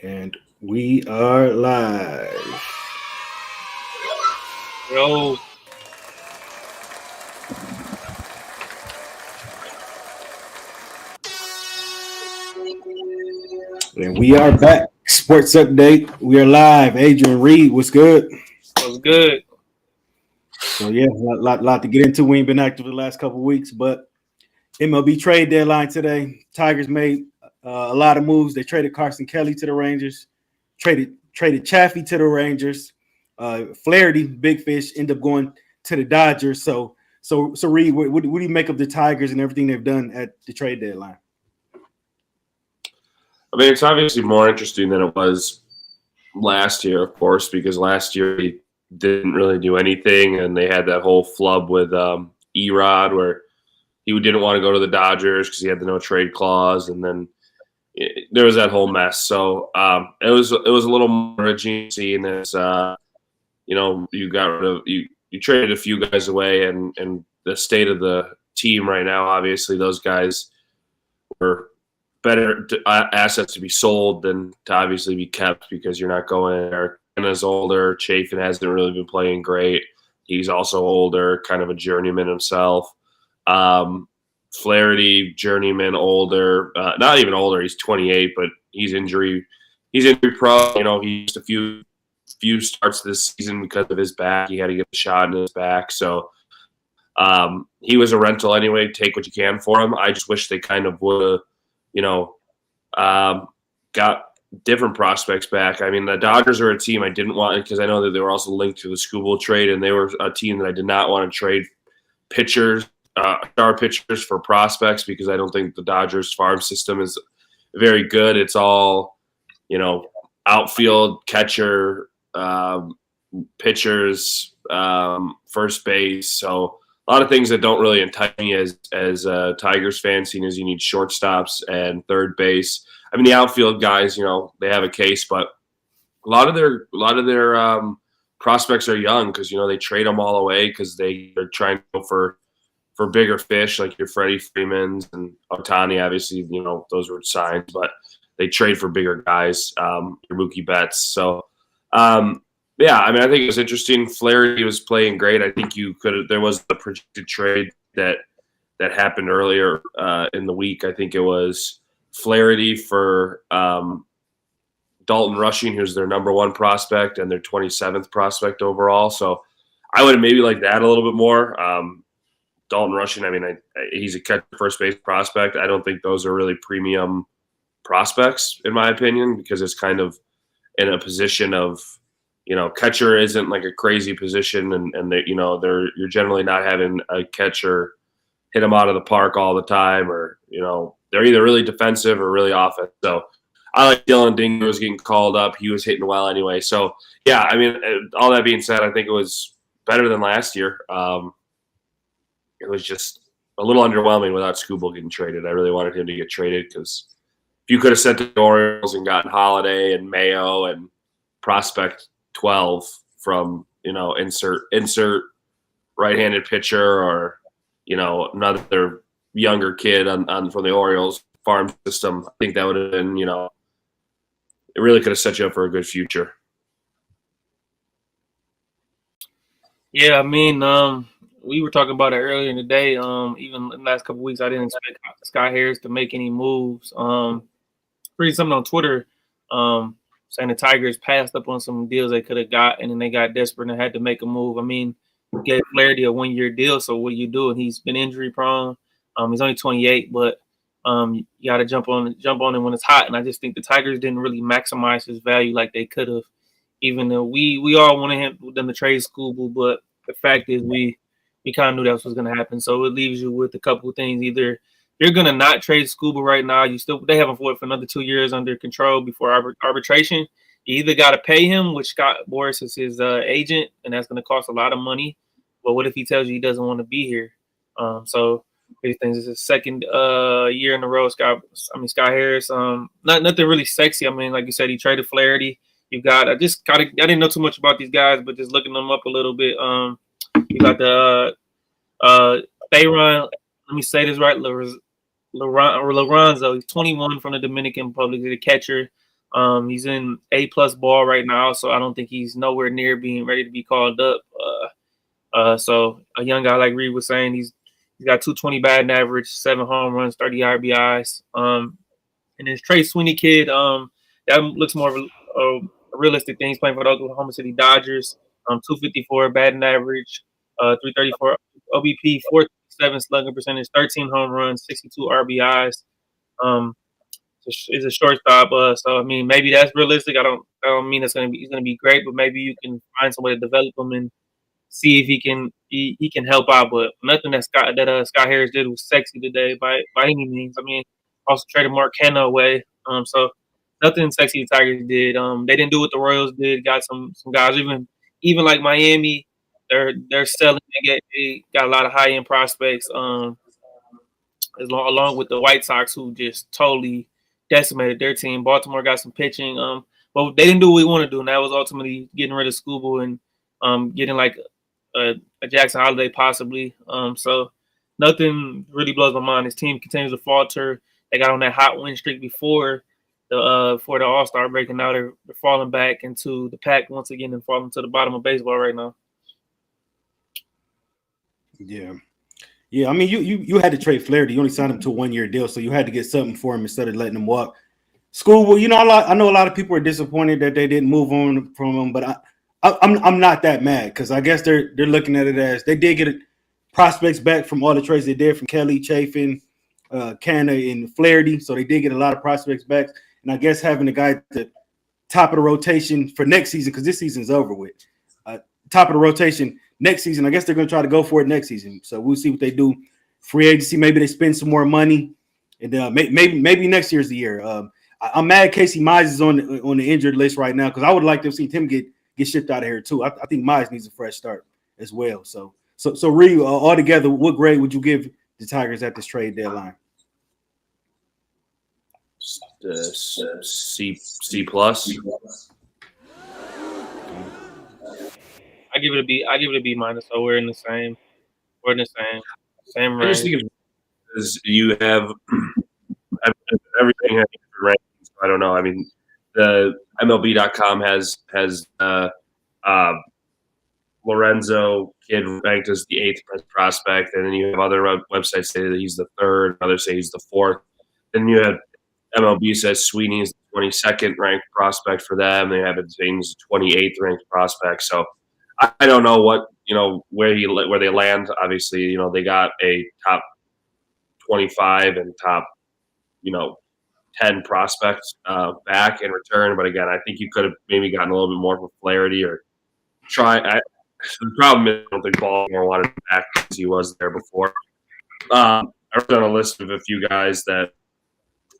And we are live. Yo, And we are back. Sports update. We are live. Adrian, Reid, what's good? what's good? So yeah, lot to get into. We ain't been active the last couple of weeks, but MLB trade deadline today. Tigers made a lot of moves. They traded Carson Kelly to the Rangers, traded Chaffee to the Rangers. Flaherty, big fish, ended up going to the Dodgers. So Reid, what do you make of the Tigers and everything they've done at the trade deadline? I mean, it's obviously more interesting than it was last year, of course, because last year he didn't really do anything, and they had that whole flub with Erod where he didn't want to go to the Dodgers because he had the no trade clause, and then there was that whole mess. So it was a little more encouraging seeing this. You got rid of you traded a few guys away, and the state of the team right now, obviously, those guys were better assets to be sold than to obviously be kept because you're not going there. Kenna's older. Chafin hasn't really been playing great. He's also older, kind of a journeyman himself. Flaherty, journeyman, older. Not even older. He's 28, but he's injury prone. You know, he missed a few starts this season because of his back. He had to get a shot in his back. So he was a rental anyway. Take what you can for him. I just wish they kind of would have, got different prospects back. I mean, the Dodgers are a team I didn't want because I know that they were also linked to the Skubal trade, and they were a team that I did not want to trade pitchers, star pitchers for prospects because I don't think the Dodgers farm system is very good. It's all, outfield, catcher, pitchers, first base. So a lot of things that don't really entice me as Tigers fan, seeing as you need shortstops and third base. I mean, the outfield guys, they have a case, but a lot of their prospects are young because they trade them all away because they're trying to go for bigger fish like your Freddie Freemans and Otani. Obviously, those were signs, but they trade for bigger guys, your Mookie Betts. So. Yeah, I mean, I think it was interesting. Flaherty was playing great. I think there was a projected trade that happened earlier in the week. I think it was Flaherty for Dalton Rushing, who's their number one prospect and their 27th prospect overall. So I would have maybe liked that a little bit more. Dalton Rushing, I mean, he's a catcher first base prospect. I don't think those are really premium prospects, in my opinion, because it's kind of in a position of, catcher isn't like a crazy position, and they, you're generally not having a catcher hit them out of the park all the time, or they're either really defensive or really offensive. So I like Dylan Dinger was getting called up; he was hitting well anyway. So yeah, I mean, all that being said, I think it was better than last year. It was just a little underwhelming without Skubal getting traded. I really wanted him to get traded because if you could have sent the Orioles and gotten Holiday and Mayo and prospect 12 from insert right-handed pitcher or another younger kid on from the Orioles farm system, I think that would have been it really could have set you up for a good future. Yeah, I mean, we were talking about it earlier in the day. Even in the last couple of weeks, I didn't expect Sky Harris to make any moves. Reading something on Twitter, saying the Tigers passed up on some deals they could have got, and then they got desperate and had to make a move. I mean, you gave Flaherty a 1-year deal, so what do you do? And he's been injury prone. He's only 28, but you got to jump on him when it's hot. And I just think the Tigers didn't really maximize his value like they could have. Even though we all wanted them to trade Skubal, but the fact is we kind of knew that was going to happen. So it leaves you with a couple of things. Either you're going to not trade Skubal right now. They have him for another 2 years under control before arbitration. You either got to pay him, which Scott Boras is his agent, and that's going to cost a lot of money. But what if he tells you he doesn't want to be here? So these things is his second year in a row. Sky Harris. Nothing really sexy. I mean, like you said, he traded Flaherty. I didn't know too much about these guys, but just looking them up a little bit. You got the Thayron. Let me say this right, Lorenzo. He's 21 from the Dominican Republic, the catcher. He's in A+ ball right now, so I don't think he's nowhere near being ready to be called up. So a young guy like Reid was saying, he's got 220 batting average, 7 home runs, 30 RBIs. And this Trey Sweeney kid, that looks more of a realistic thing. He's playing for the Oklahoma City Dodgers. 254 batting average, 334 OBP, 437 slugging percentage, 13 home runs, 62 RBIs. Is a shortstop. So I mean, maybe that's realistic. I don't mean he's gonna be great, but maybe you can find some way to develop him and see if he can help out. But nothing that Scott Harris did was sexy today by any means. I mean, also traded Mark Canha away. So nothing sexy the Tigers did. They didn't do what the Royals did. Got some guys, even like Miami, they're selling. They got a lot of high end prospects. Along with the White Sox, who just totally decimated their team. Baltimore got some pitching. But they didn't do what we want to do, and that was ultimately getting rid of Scooble and getting like a Jackson Holiday possibly. So nothing really blows my mind. His team continues to falter. They got on that hot win streak before the All-Star break, and now they're falling back into the pack once again and falling to the bottom of baseball right now. Yeah. I mean, you had to trade Flaherty. You only signed him to a 1-year deal, so you had to get something for him instead of letting him walk. School, you know, I know a lot of people are disappointed that they didn't move on from him, but I'm not that mad because I guess they're looking at it as they did get prospects back from all the trades they did from Kelly, Chafin, Canha, and Flaherty, so they did get a lot of prospects back. And I guess having a guy at the top of the rotation for next season, because this season's over with, top of the rotation next season, I guess they're going to try to go for it next season. So we'll see what they do. Free agency, maybe they spend some more money, and maybe next year's the year. I'm mad Casey Mize is on the injured list right now because I would like to have seen him get shipped out of here too. I think Mize needs a fresh start as well. So Reid, altogether, what grade would you give the Tigers at this trade deadline? C plus. I give it a B. I give it a B minus. So we're in the same. We're in the same range. I just think because you have everything has different rankings. I don't know. I mean, the MLB.com has Lorenzo kid ranked as the 8th best prospect, and then you have other websites say that he's the 3rd, others say he's the 4th. Then you have MLB says Sweeney is the 22nd ranked prospect for them. They have it saying he's the 28th ranked prospect. So I don't know what where they land. Obviously, they got a top 25 and top 10 prospects back in return. But again, I think you could have maybe gotten a little bit more for Flaherty or try. The problem is I don't think Baltimore wanted him back because he was there before. I wrote on a list of a few guys that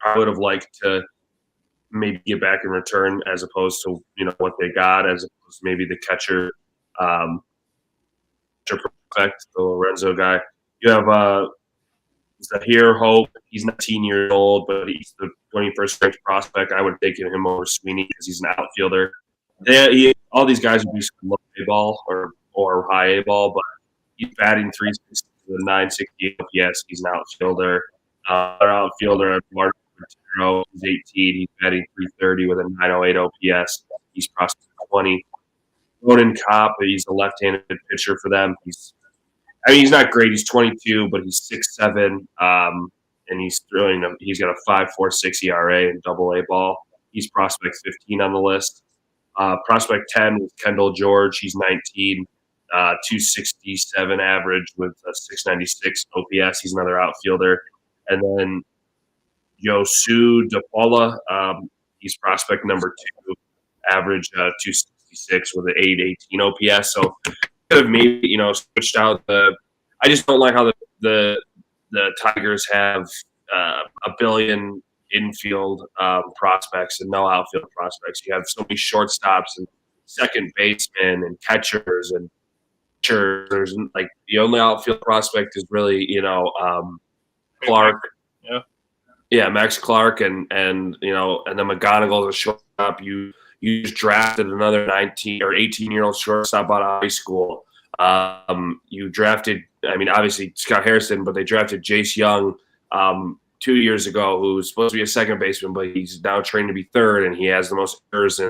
I would have liked to maybe get back in return as opposed to what they got, as opposed to maybe the catcher prospect, the Lorenzo guy. You have Zahir Hope. He's 19 years old, but he's the 21st ranked prospect. I would take him over Sweeney because he's an outfielder. All these guys would be low A ball or high A ball, but he's batting 360 with a 968 OPS. He's an outfielder. Our outfielder, Mark Montero, he's 18. He's batting 330 with a 908 OPS. He's prospect 20. Ronan Kopp, he's a left-handed pitcher for them. He's not great. He's 22, but he's 6'7", and he's got a 5.46 ERA and double A ball. He's prospect 15 on the list. Prospect 10 is Kendall George. He's 19, 267 average with a 696 OPS. He's another outfielder. And then Yosu DePaula, he's prospect number 2, average 266 with an 818 OPS. So could have maybe switched out I just don't like how the Tigers have a billion infield prospects and no outfield prospects. You have so many shortstops and second basemen and catchers and pitchers. Like the only outfield prospect is really Clark. Yeah, Max Clark and then McGonigal's a shortstop. You just drafted another 19 or 18-year-old shortstop out of high school. You drafted, obviously Scott Harrison, but they drafted Jace Young 2 years ago who was supposed to be a second baseman, but he's now trained to be third, and he has the most errors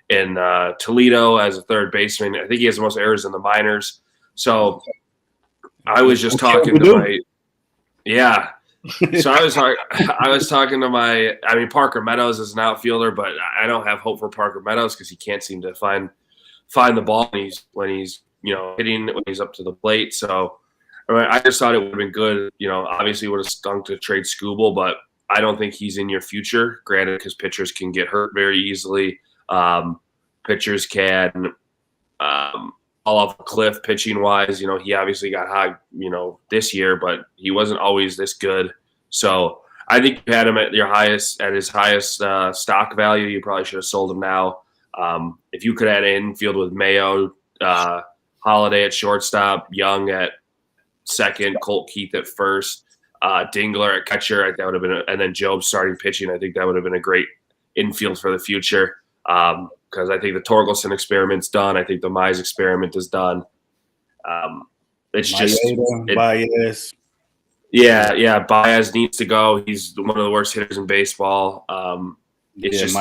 in Toledo as a third baseman. I think he has the most errors in the minors. So I was just talking to my – yeah. So I was talking to Parker Meadows is an outfielder, but I don't have hope for Parker Meadows because he can't seem to find the ball when he's hitting when he's up to the plate. So I just thought it would have been good. Obviously would have stunk to trade Scooble, but I don't think he's in your future. Granted, because pitchers can get hurt very easily. Pitchers can fall off a cliff pitching wise. He obviously got hot, this year, but he wasn't always this good. So I think you had him at his highest stock value. You probably should have sold him now. If you could add an infield with Mayo, Holiday at shortstop, Young at second, Colt Keith at first, Dingler at catcher, I think that would have been, and then Job starting pitching. I think that would have been a great infield for the future. Because I think the Torgelson experiment's done. I think the Mize experiment is done. It's just Baez. Yeah. Baez needs to go. He's one of the worst hitters in baseball. Maeda's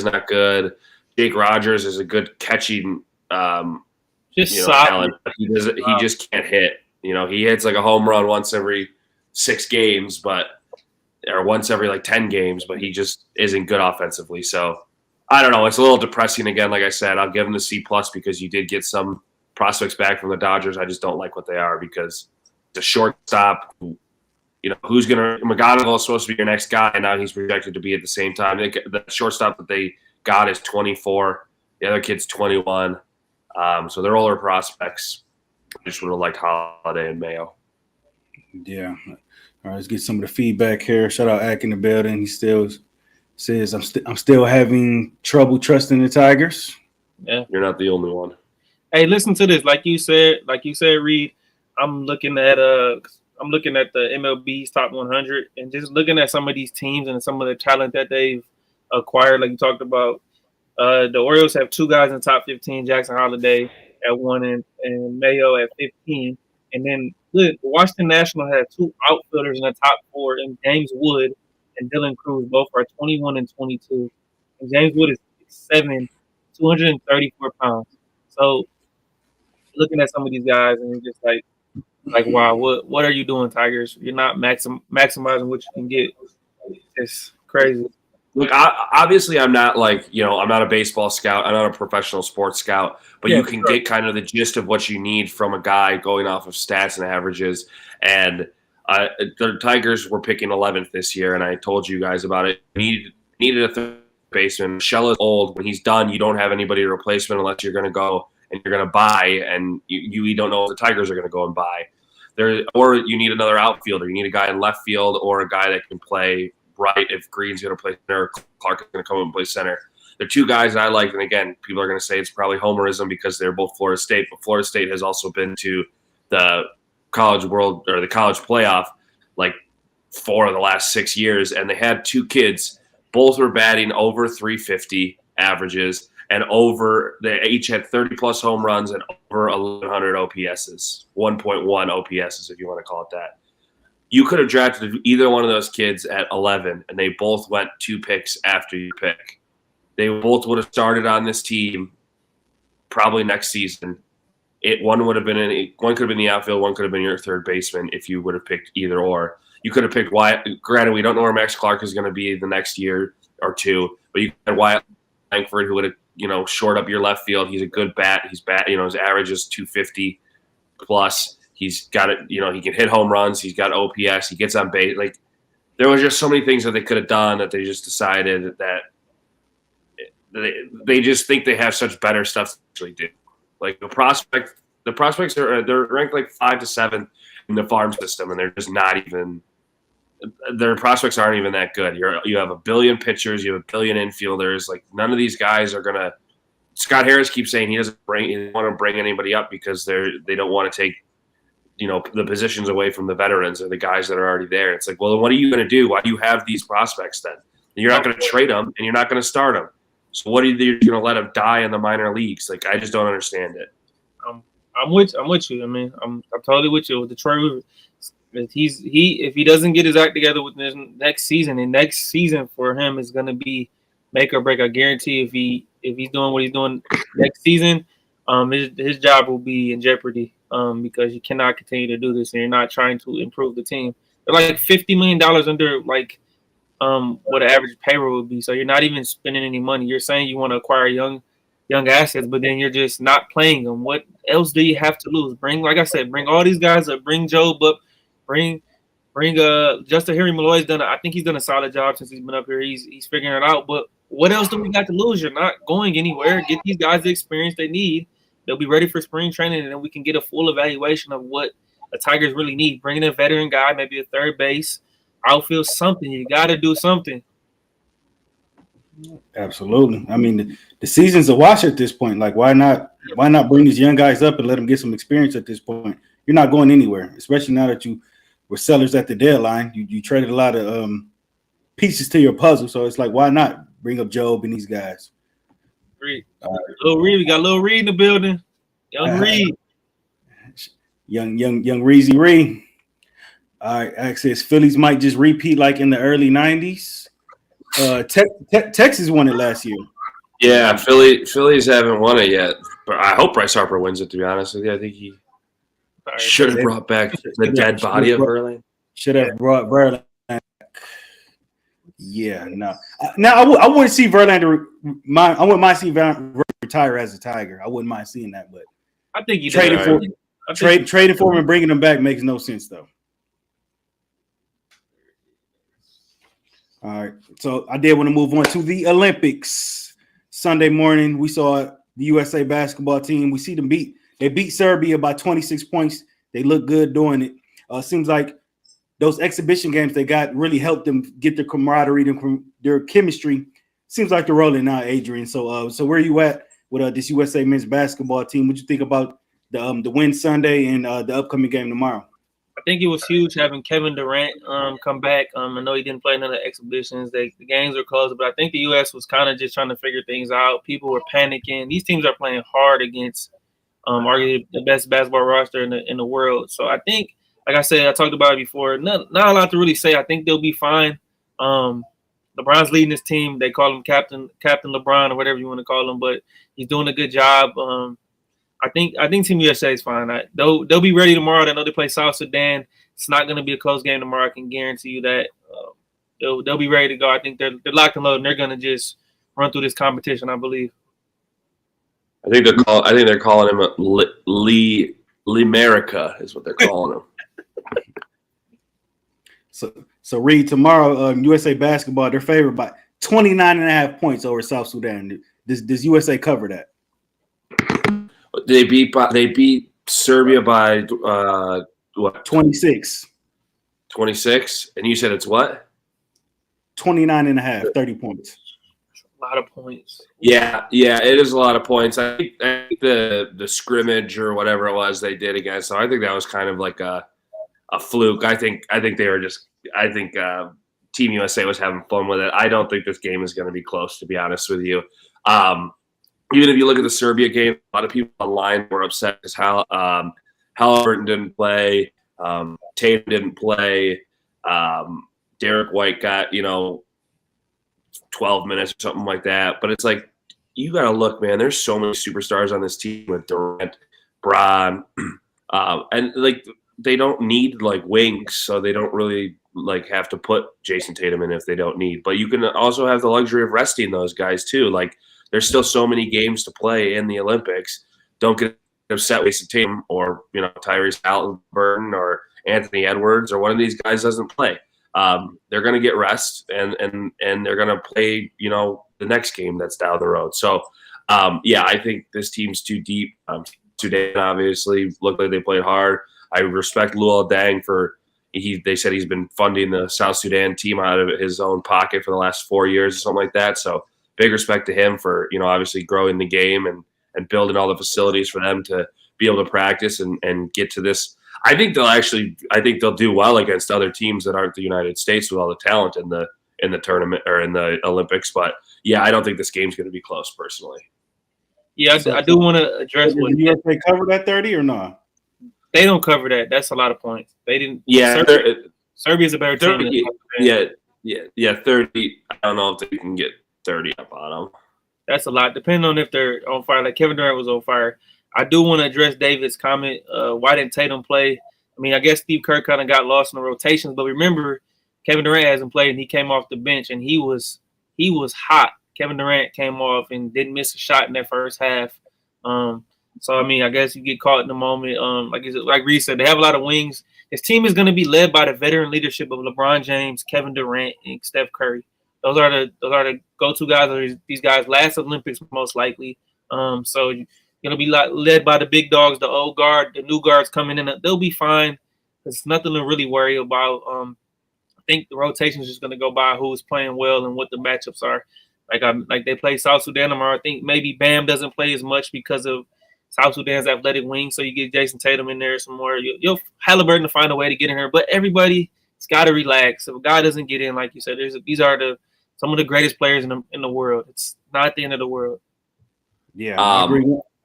not good. Jake Rogers is a good catching talent. But he just can't hit. He hits like a home run once every 6 games, or once every like 10 games, but he just isn't good offensively. So I don't know. It's a little depressing again. Like I said, I'll give him the C+ because you did get some prospects back from the Dodgers. I just don't like what they are because the shortstop, who's going to – McGonigal is supposed to be your next guy, and now he's projected to be at the same time. The shortstop that they got is 24. The other kid's 21. So they're older prospects. I just would have liked Holiday and Mayo. Yeah. All right, let's get some of the feedback here. Shout out Ack in the building. He still says, I'm still having trouble trusting the Tigers. Yeah. You're not the only one. Hey, listen to this. Like you said, Reid, I'm looking at the MLB's top 100 and just looking at some of these teams and some of the talent that they've acquired, like you talked about. The Orioles have 2 guys in the top 15, Jackson Holiday at 1 and Mayo at 15. And then the Washington National has 2 outfielders in the top 4, and James Wood and Dylan Cruz both are 21 and 22. And James Wood is 6'7", 234 pounds. So looking at some of these guys, and you're just like wow, what are you doing, Tigers? You're not maximizing what you can get. It's crazy. Look, obviously, I'm not I'm not a baseball scout. I'm not a professional sports scout, but you can get kind of the gist of what you need from a guy going off of stats and averages. And the Tigers were picking 11th this year, and I told you guys about it. Needed a third baseman. Shell is old. When he's done, you don't have anybody to replace him unless you're going to go and you're going to buy, and you don't know what the Tigers are going to go and buy. Or you need another outfielder. You need a guy in left field or a guy that can play right if Green's going to play center, Clark is going to come up and play center. They're 2 guys that I like, and again, people are going to say it's probably homerism because they're both Florida State, but Florida State has also been to the college world or the college playoff like 4 of the last 6 years, and they had 2 kids. Both were batting over 350 averages, and they each had 30-plus home runs and over 1,100 OPSs, 1.1 OPSs if you want to call it that. You could have drafted either one of those kids at 11, and they both went 2 picks after your pick. They both would have started on this team probably next season. One could have been in the outfield, one could have been your third baseman if you would have picked either or. You could have picked Wyatt. Granted, we don't know where Max Clark is going to be the next year or 2, but you had Wyatt Langford, who would have shored up your left field. He's a good bat. His average is 250 plus. He's got it, he can hit home runs. He's got OPS. He gets on base. Like, there was just so many things that they could have done that they just decided that they just think they have such better stuff to actually do. Like the prospects they're ranked like 5 to 7 in the farm system, and they're just not even. Their prospects aren't even that good. You have a billion pitchers. You have a billion infielders. Like, none of these guys are gonna. Scott Harris keeps saying he doesn't want to bring anybody up because they don't want to take the positions away from the veterans or the guys that are already there. It's like, well, then what are you going to do? Why do you have these prospects then? You're not going to trade them, and you're not going to start them. So what are you going to let them die in the minor leagues? Like, I just don't understand it. I'm with you. I mean, I'm totally with you. Detroit, If he doesn't get his act together with this next season, and next season for him is going to be make or break. I guarantee if he's doing what he's doing next season, his job will be in jeopardy. Because you cannot continue to do this, and you're not trying to improve the team. They're like $50 million under like what an average payroll would be. So you're not even spending any money. You're saying you want to acquire young assets, but then you're just not playing them. What else do you have to lose? Like I said, bring all these guys up. Bring Job up. Bring Justin Henry Malloy's done. I think he's done a solid job since he's been up here. He's figuring it out. But what else do we got to lose? You're not going anywhere. Get these guys the experience they need. They'll be ready for spring training, and then we can get a full evaluation of what the Tigers really need. Bringing a veteran guy, maybe a third base, outfield, something. You got to do something. Absolutely. I mean, the season's a wash at this point. Like, why not bring these young guys up and let them get some experience at this point? You're not going anywhere, especially now that you were sellers at the deadline. You traded a lot of pieces to your puzzle, so it's like, why not bring up Job and these guys? Reid. Little Reid, we got Little Reid in the building. Young Reid. Young Reezy Reid. All right, Access Phillies might just repeat like in the early 90s. Texas won it last year. Yeah, Phillies haven't won it yet, but I hope Bryce Harper wins it, to be honest with you. I think he should have brought back the dead body of Verlander. Should have brought Verlander. Yeah, no. Now I wouldn't see Verlander. I wouldn't mind seeing Verlander retire as a Tiger. I wouldn't mind seeing that, but I think you trading for him and bringing him back makes no sense, though. All right, so I did want to move on to the Olympics. Sunday morning, we saw the USA basketball team. We see them they beat Serbia by 26 points. They look good doing it. Seems like those exhibition games they got really helped them get their camaraderie, their chemistry. Seems like they're rolling now, Adrian. So where are you at with this USA men's basketball team? What you think about the win Sunday and the upcoming game tomorrow? I think it was huge having Kevin Durant come back. I know he didn't play none of the exhibitions. The games were closed, but I think the U.S. was kind of just trying to figure things out. People were panicking. These teams are playing hard against arguably the best basketball roster in the world. So I think, like I said, I talked about it before. Not a lot to really say. I think they'll be fine. LeBron's leading this team. They call him Captain LeBron or whatever you want to call him, but he's doing a good job. I think Team USA is fine. They'll be ready tomorrow. They know they play South Sudan. It's not going to be a close game tomorrow. I can guarantee you that. They'll be ready to go. I think they're locked and loaded, and they're going to just run through this competition, I believe. I think they're calling him Limerica is what they're calling him. So Reid, tomorrow, USA basketball, they're favored by 29.5 points over South Sudan. Does USA cover that? They beat Serbia by what? 26. 26, and you said it's what? 29.5, 30 points. A lot of points. Yeah, it is a lot of points. I think the scrimmage or whatever it was they did against them, I think that was kind of like a fluke. I think they were just. I think Team USA was having fun with it. I don't think this game is going to be close, to be honest with you. Even if you look at the Serbia game, a lot of people online were upset because Halliburton didn't play, Tatum didn't play, Derek White got 12 minutes or something like that. But it's like, you got to look, man. There's so many superstars on this team with Durant, Bron, and like they don't need like wings, so they don't really like have to put Jason Tatum in if they don't need. But you can also have the luxury of resting those guys too. Like there's still so many games to play in the Olympics. Don't get upset with Jason Tatum or Tyrese Halliburton or Anthony Edwards or one of these guys doesn't play. They're going to get rest and they're going to play, the next game that's down the road. So, I think this team's too deep. Sudan obviously looked like they played hard. I respect Luol Deng they said he's been funding the South Sudan team out of his own pocket for the last 4 years or something like that. So big respect to him for, obviously growing the game and building all the facilities for them to be able to practice and get to this. I think they'll do well against other teams that aren't the United States with all the talent in the tournament or in the Olympics. But yeah, I don't think this game's going to be close personally. Yeah, I do want to address what the USA cover that 30 or not. they don't cover that. That's a lot of points. They didn't. Yeah, Serbia's a better team. Yeah. 30. I don't know if they can get 30 up on them. That's a lot, depending on if they're on fire. Like Kevin Durant was on fire. I do want to address David's comment. Why didn't Tatum play? I mean, I guess Steve Kerr kind of got lost in the rotations, but remember, Kevin Durant hasn't played, and he came off the bench, and he was hot. Kevin Durant came off and didn't miss a shot in that first half. So, I mean, I guess you get caught in the moment. Like Reid said, they have a lot of wings. His team is going to be led by the veteran leadership of LeBron James, Kevin Durant, and Steph Curry. Those are the go-to guys. These guys last Olympics most likely. So you're gonna be led by the big dogs, the old guard, the new guards coming in. They'll be fine. There's nothing to really worry about. I think the rotation is just gonna go by who's playing well and what the matchups are. Like they play South Sudan tomorrow. I think maybe Bam doesn't play as much because of South Sudan's athletic wing. So you get Jason Tatum in there some more. You'll Halliburton to find a way to get in here, but everybody's got to relax. If a guy doesn't get in, like you said, these are some of the greatest players in the world. It's not the end of the world. Yeah, I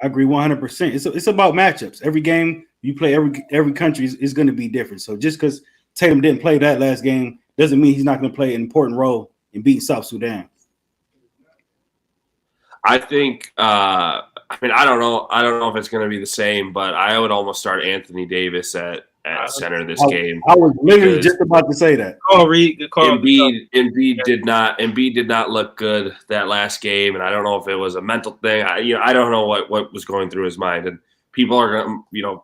agree 100%. It's about matchups. Every game you play, every country is going to be different. So just because Tatum didn't play that last game doesn't mean he's not going to play an important role in beating South Sudan. I think. I don't know if it's going to be the same, but I would almost start Anthony Davis at center this game. I was literally just about to say that. Oh, Reid, good call. Embiid did not look good that last game, and I don't know if it was a mental thing. I don't know what was going through his mind, and people are going to,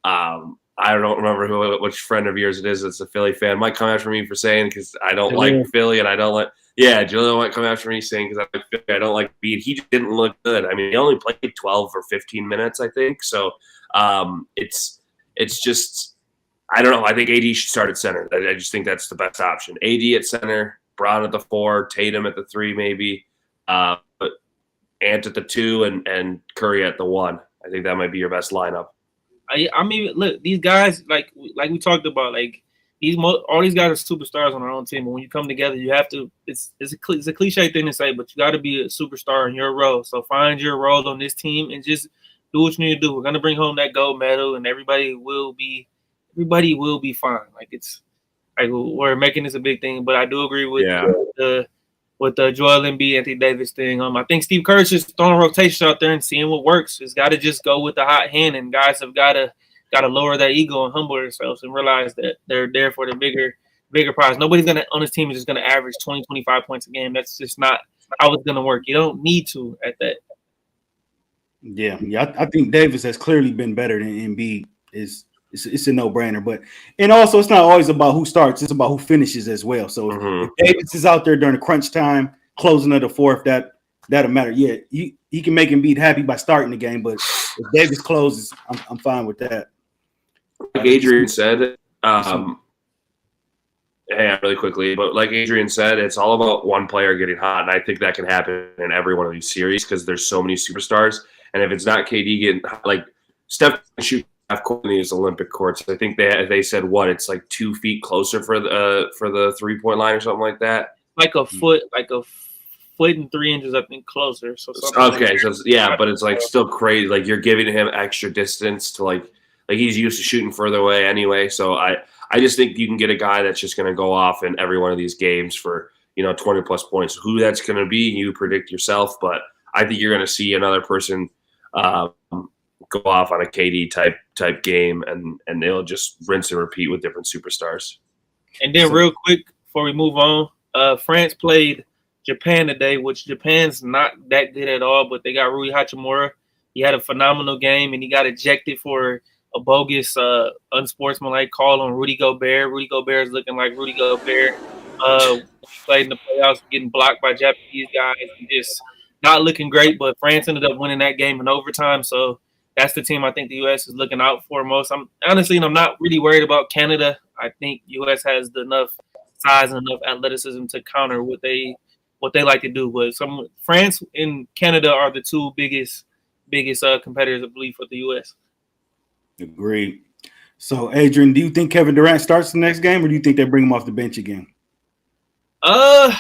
I don't remember which friend of yours it is that's a Philly fan might come after me for saying because I don't like Philly and I don't like. Yeah, Julian might come after me saying because I don't like Embiid. He just didn't look good. I mean, he only played 12 or 15 minutes, I think. So it's just. I don't know. I think AD should start at center. I just think that's the best option. AD at center, Brown at the 4, Tatum at the 3 maybe, but Ant at the 2 and Curry at the 1. I think that might be your best lineup. I mean, look, these guys, like we talked about, like all these guys are superstars on their own team. But when you come together, you have to. It's a cliche thing to say, but you got to be a superstar in your role. So find your role on this team and just do what you need to do. We're gonna bring home that gold medal, and everybody will be fine. Like it's like we're making this a big thing, but I do agree with the Joel Embiid, Anthony Davis thing. I think Steve Kerr's just throwing rotations out there and seeing what works. It's got to just go with the hot hand, and guys have got to lower their ego and humble themselves and realize that they're there for the bigger prize. Nobody's on this team is just gonna average 20, 25 points a game. That's just not how it's gonna work. You don't need to at that. Yeah. I think Davis has clearly been better than Embiid. It's a no-brainer, and also it's not always about who starts; it's about who finishes as well. So if Davis is out there during the crunch time, closing of the fourth, that'll matter. Yeah, he can make Embiid happy by starting the game, but if Davis closes, I'm fine with that. Like Adrian said, really quickly, but like Adrian said, it's all about one player getting hot, and I think that can happen in every one of these series because there's so many superstars, and if it's not KD getting like Steph can shoot half court in these Olympic courts. I think they said it's like 2 feet closer for the 3-point line or something like that. Like a foot and 3 inches, I think, closer. So okay, so but it's like still crazy. Like you're giving him extra distance to like he's used to shooting further away anyway. So I just think you can get a guy that's just going to go off in every one of these games for 20 plus points. Who that's going to be, you predict yourself. But I think you're going to see another person. Go off on a KD type game, and they'll just rinse and repeat with different superstars. And then real quick before we move on, France played Japan today, which Japan's not that good at all, but they got Rui Hachimura. He had a phenomenal game, and he got ejected for a bogus, unsportsmanlike call on Rudy Gobert. Rudy Gobert is looking like Rudy Gobert. He played in the playoffs, getting blocked by Japanese guys, and just not looking great. But France ended up winning that game in overtime, so that's the team I think the U.S. is looking out for most. I'm not really worried about Canada. I think U.S. has enough size and enough athleticism to counter what they like to do. But France and Canada are the two biggest competitors, I believe, for the U.S. Agreed. So, Adrian, do you think Kevin Durant starts the next game, or do you think they bring him off the bench again? I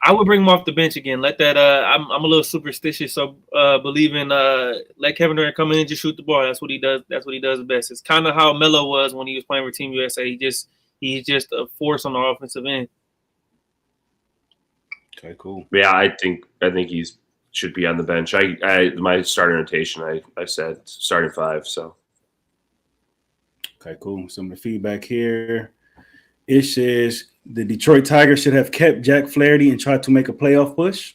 I would bring him off the bench again. Let that. I'm a little superstitious, so believe in let Kevin Durant come in and just shoot the ball. That's what he does. That's what he does best. It's kind of how Melo was when he was playing for Team USA. He's just a force on the offensive end. Okay, cool. Yeah, I think he's should be on the bench. My starting rotation, I said starting 5. So okay, cool. Some of the feedback here. It says the Detroit Tigers should have kept Jack Flaherty and tried to make a playoff push.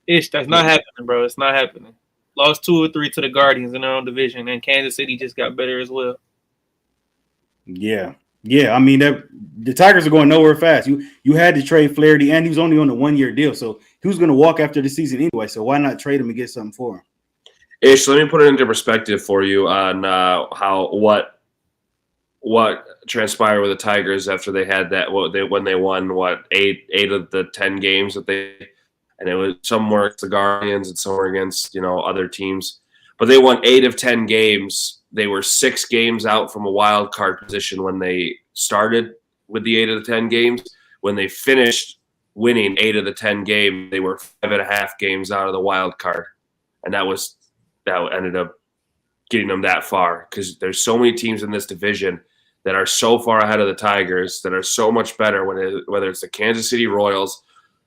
That's not happening, bro. It's not happening. Lost 2 or 3 to the Guardians in their own division, and Kansas City just got better as well. Yeah. I mean, the Tigers are going nowhere fast. You had to trade Flaherty, and he was only on a 1-year deal, so he was going to walk after the season anyway. So why not trade him and get something for him? Ish, let me put it into perspective for you on what transpired with the Tigers after they had that. When they won 8 of the 10 games that they, and it was somewhere against the Guardians and somewhere against other teams, but they won 8 of 10 games. They were 6 games out from a wild card position when they started with the 8 of the 10 games. When they finished winning 8 of the 10 games, they were 5.5 games out of the wild card, and that ended up getting them that far because there's so many teams in this division that are so far ahead of the Tigers that are so much better. Whether it's the Kansas City Royals,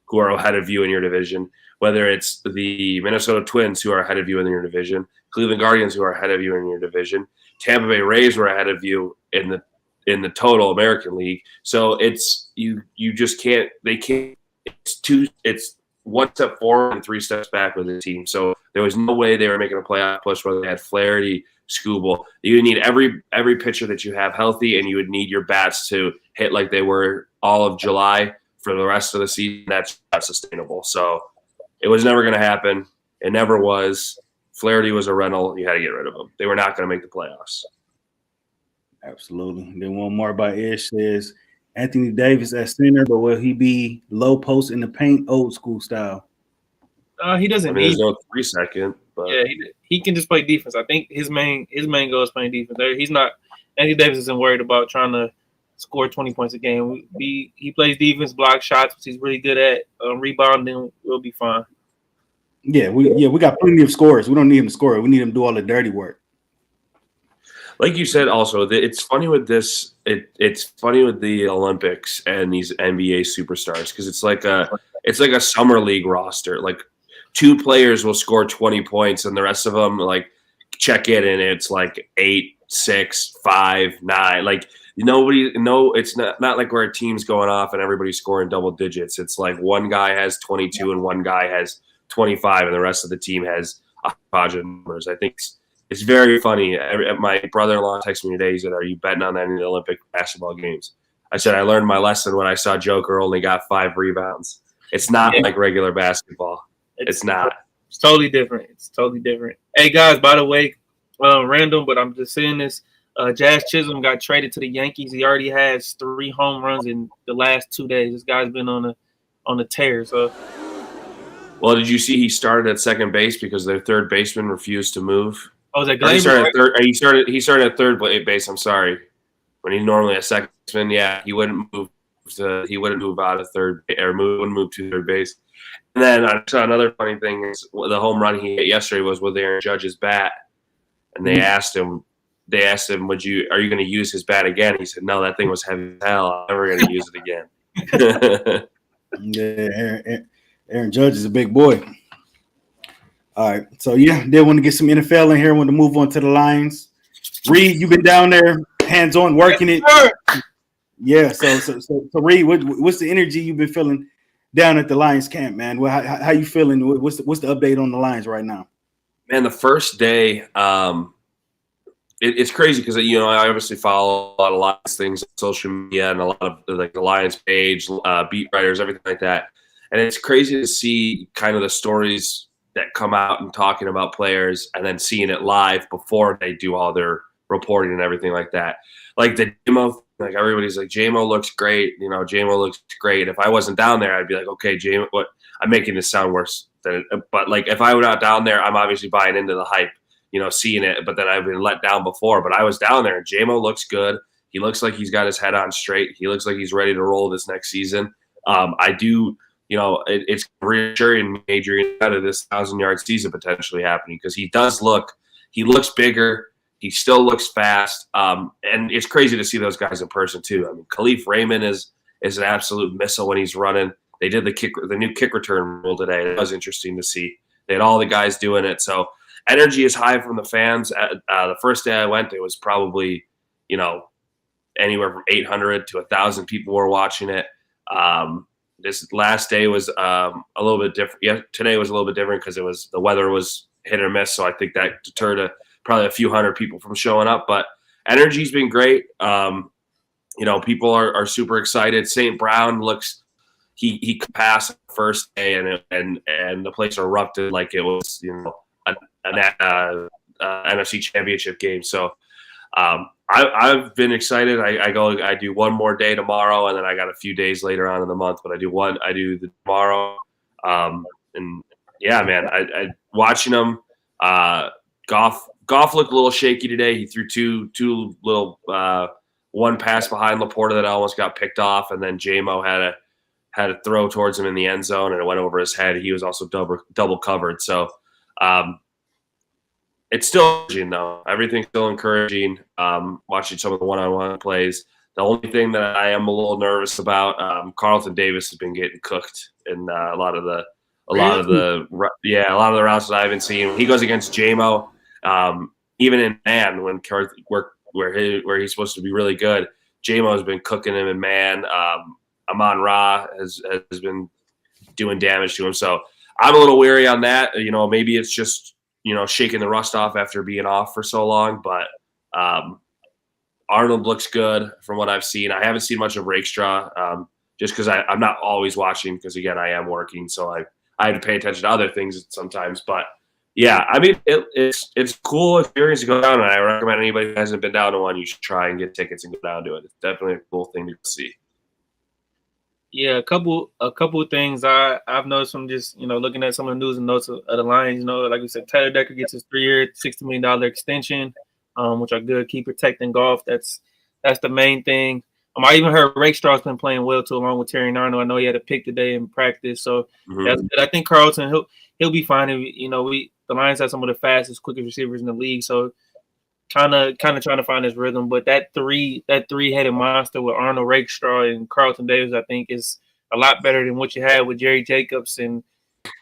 who are ahead of you in your division, whether it's the Minnesota Twins, who are ahead of you in your division, Cleveland Guardians, who are ahead of you in your divion, Tampa Bay Rays were ahead of you in the total American League. So it's you just can't. They can't. It's 1 step forward and 3 steps back with the team. So there was no way they were making a playoff push whether they had Flaherty, Skubal. You need every pitcher that you have healthy, and you would need your bats to hit like they were all of July for the rest of the season. That's not sustainable. So it was never going to happen. It never was. Flaherty was a rental. You had to get rid of him. They were not going to make the playoffs. Absolutely. Then one more by Ish says Anthony Davis at center, but will he be low post in the paint, old school style? He doesn't. I mean, there's no 3-second, but yeah, he can just play defense. I think his main goal is playing defense. He's not. Anthony Davis isn't worried about trying to score 20 points a game. He plays defense, block shots, which he's really good at. Rebounding, we'll be fine. Yeah, we got plenty of scorers. We don't need him to score. We need him to do all the dirty work. Like you said, also, it's funny with this. It's funny with the Olympics and these NBA superstars because it's like a summer league roster. Like 2 players will score 20 points, and the rest of them like check in, and it's like 8, 6, 5, 9. Like it's not like where a team's going off and everybody's scoring double digits. It's like one guy has 22 and one guy has 25, and the rest of the team has a bunch of numbers. I think it's very funny. My brother-in-law texted me today. He said, "Are you betting on that in the Olympic basketball games?" I said, "I learned my lesson when I saw Joker only got 5 rebounds. It's not like regular basketball. It's not. It's totally different. It's totally different." Hey guys, by the way, random, but I'm just saying this. Jazz Chisholm got traded to the Yankees. He already has 3 home runs in the last 2 days. This guy's been on a tear. So. Well, did you see he started at second base because their third baseman refused to move? Oh, is that He started at third. He started at third base. I'm sorry, when he's normally a second baseman. Yeah, he wouldn't move out of third or wouldn't move to third base. And then I saw another funny thing is the home run he hit yesterday was with Aaron Judge's bat, and they asked him, are you going to use his bat again? He said, "No, that thing was heavy as hell. I'm never going to use it again." Yeah, Aaron Judge is a big boy. All right, so yeah, they want to get some NFL in here. Want to move on to the Lions. Reid, you've been down there, hands on, working it. Yeah. So Reid, what's the energy you've been feeling down at the Lions camp, man? How you feeling? What's the update on the Lions right now? Man, the first day, it's crazy because I obviously follow a lot of Lions things on social media and a lot of like the Lions page, beat writers, everything like that. And it's crazy to see kind of the stories that come out and talking about players and then seeing it live before they do all their reporting and everything like that. Like the J-Mo, like everybody's like, J-Mo looks great. J-Mo looks great. If I wasn't down there, I'd be like, okay, J-Mo, what? I'm making this sound worse than it. But like, if I were not down there, I'm obviously buying into the hype, seeing it, but then I've been let down before. But I was down there and J-Mo looks good. He looks like he's got his head on straight. He looks like he's ready to roll this next season. I do, it's reassuring Adrian out of this 1,000-yard season potentially happening because he looks bigger. He still looks fast. And it's crazy to see those guys in person too. I mean, Khalif Raymond is an absolute missile when he's running. They did the new kick return rule today. It was interesting to see. They had all the guys doing it. So energy is high from the fans. The first day I went, it was probably, anywhere from 800 to 1,000 people were watching it. This last day was a little bit different. Yeah, today was a little bit different because the weather was hit or miss. So I think that deterred probably a few hundred people from showing up. But energy's been great. People are super excited. St. Brown looks he could pass the first day and the place erupted like it was an NFC Championship game. So I've been excited. I do one more day tomorrow, and then I got a few days later on in the month. But I do the tomorrow, and yeah, man, I watching them. Goff looked a little shaky today. He threw two little one pass behind Laporta that almost got picked off, and then J-Mo had a throw towards him in the end zone, and it went over his head. He was also double covered. So it's still encouraging, though. Everything's still encouraging. Watching some of the one-on-one plays. The only thing that I am a little nervous about, Carlton Davis has been getting cooked in a lot of the routes that I've been seeing. He goes against J-Mo, even in man when where he's supposed to be really good. J-Mo has been cooking him in man. Amon-Ra has been doing damage to him. So I'm a little weary on that. Maybe it's just, shaking the rust off after being off for so long. But Arnold looks good from what I've seen. I haven't seen much of Rakestraw just because I'm not always watching because, again, I am working. So I have to pay attention to other things sometimes. But, yeah, I mean, it's a cool experience to go down. And I recommend anybody who hasn't been down to one, you should try and get tickets and go down to it. It's definitely a cool thing to see. Yeah, a couple of things I've noticed from just looking at some of the news and notes of the Lions. Like we said, Taylor Decker gets his 3-year, $60 million extension, which are good. Keep protecting Goff. That's the main thing. I even heard Rakestraw's been playing well too, along with Terry Narno. I know he had a pick today in practice, so that's good. I think Carlton he'll be fine. The Lions have some of the fastest, quickest receivers in the league, so kind of trying to find his rhythm. But that three-headed monster with Arnold, Rakestraw, and Carlton Davis, I think, is a lot better than what you had with Jerry Jacobs and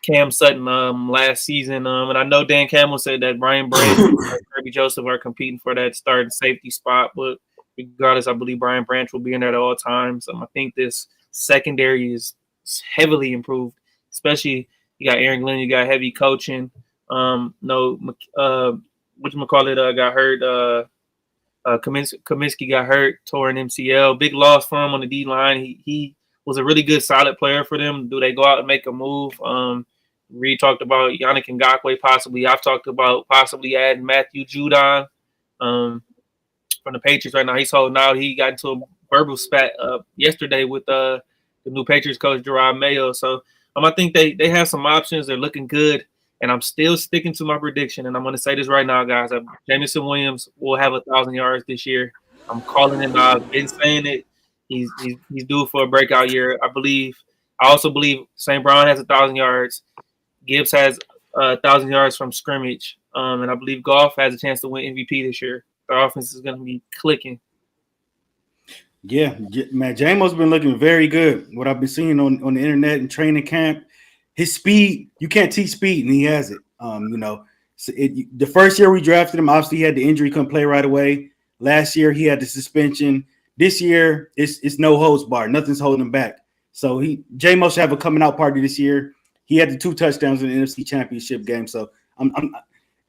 Cam Sutton last season. And I know Dan Campbell said that Brian Branch and Kirby Joseph are competing for that starting safety spot, but regardless, I believe Brian Branch will be in there at all times. I think this secondary is heavily improved, especially you got Aaron Glenn, you got heavy coaching. Whatchamacallit got hurt. Kaminsky got hurt, tore an MCL. Big loss for him on the D line. He was a really good, solid player for them. Do they go out and make a move? Reid talked about Yannick Ngakoue possibly. I've talked about possibly adding Matthew Judon from the Patriots right now. He's holding out. He got into a verbal spat yesterday with the new Patriots coach, Gerard Mayo. So I think they have some options. They're looking good. And I'm still sticking to my prediction. And I'm going to say this right now, guys. Jameson Williams will have 1,000 yards this year. I'm calling it now. I've been saying it. He's due for a breakout year. I also believe St. Brown has 1,000 yards. Gibbs has 1,000 yards from scrimmage. And I believe Goff has a chance to win MVP this year. Their offense is going to be clicking. Yeah, man, J-Mo's been looking very good. What I've been seeing on the internet and training camp, his speed, you can't teach speed, and he has it. The first year we drafted him, obviously he had the injury, couldn't play right away. Last year he had the suspension. This year it's no holds bar, nothing's holding him back. So J-Mo should have a coming out party this year. He had the 2 touchdowns in the NFC Championship game. So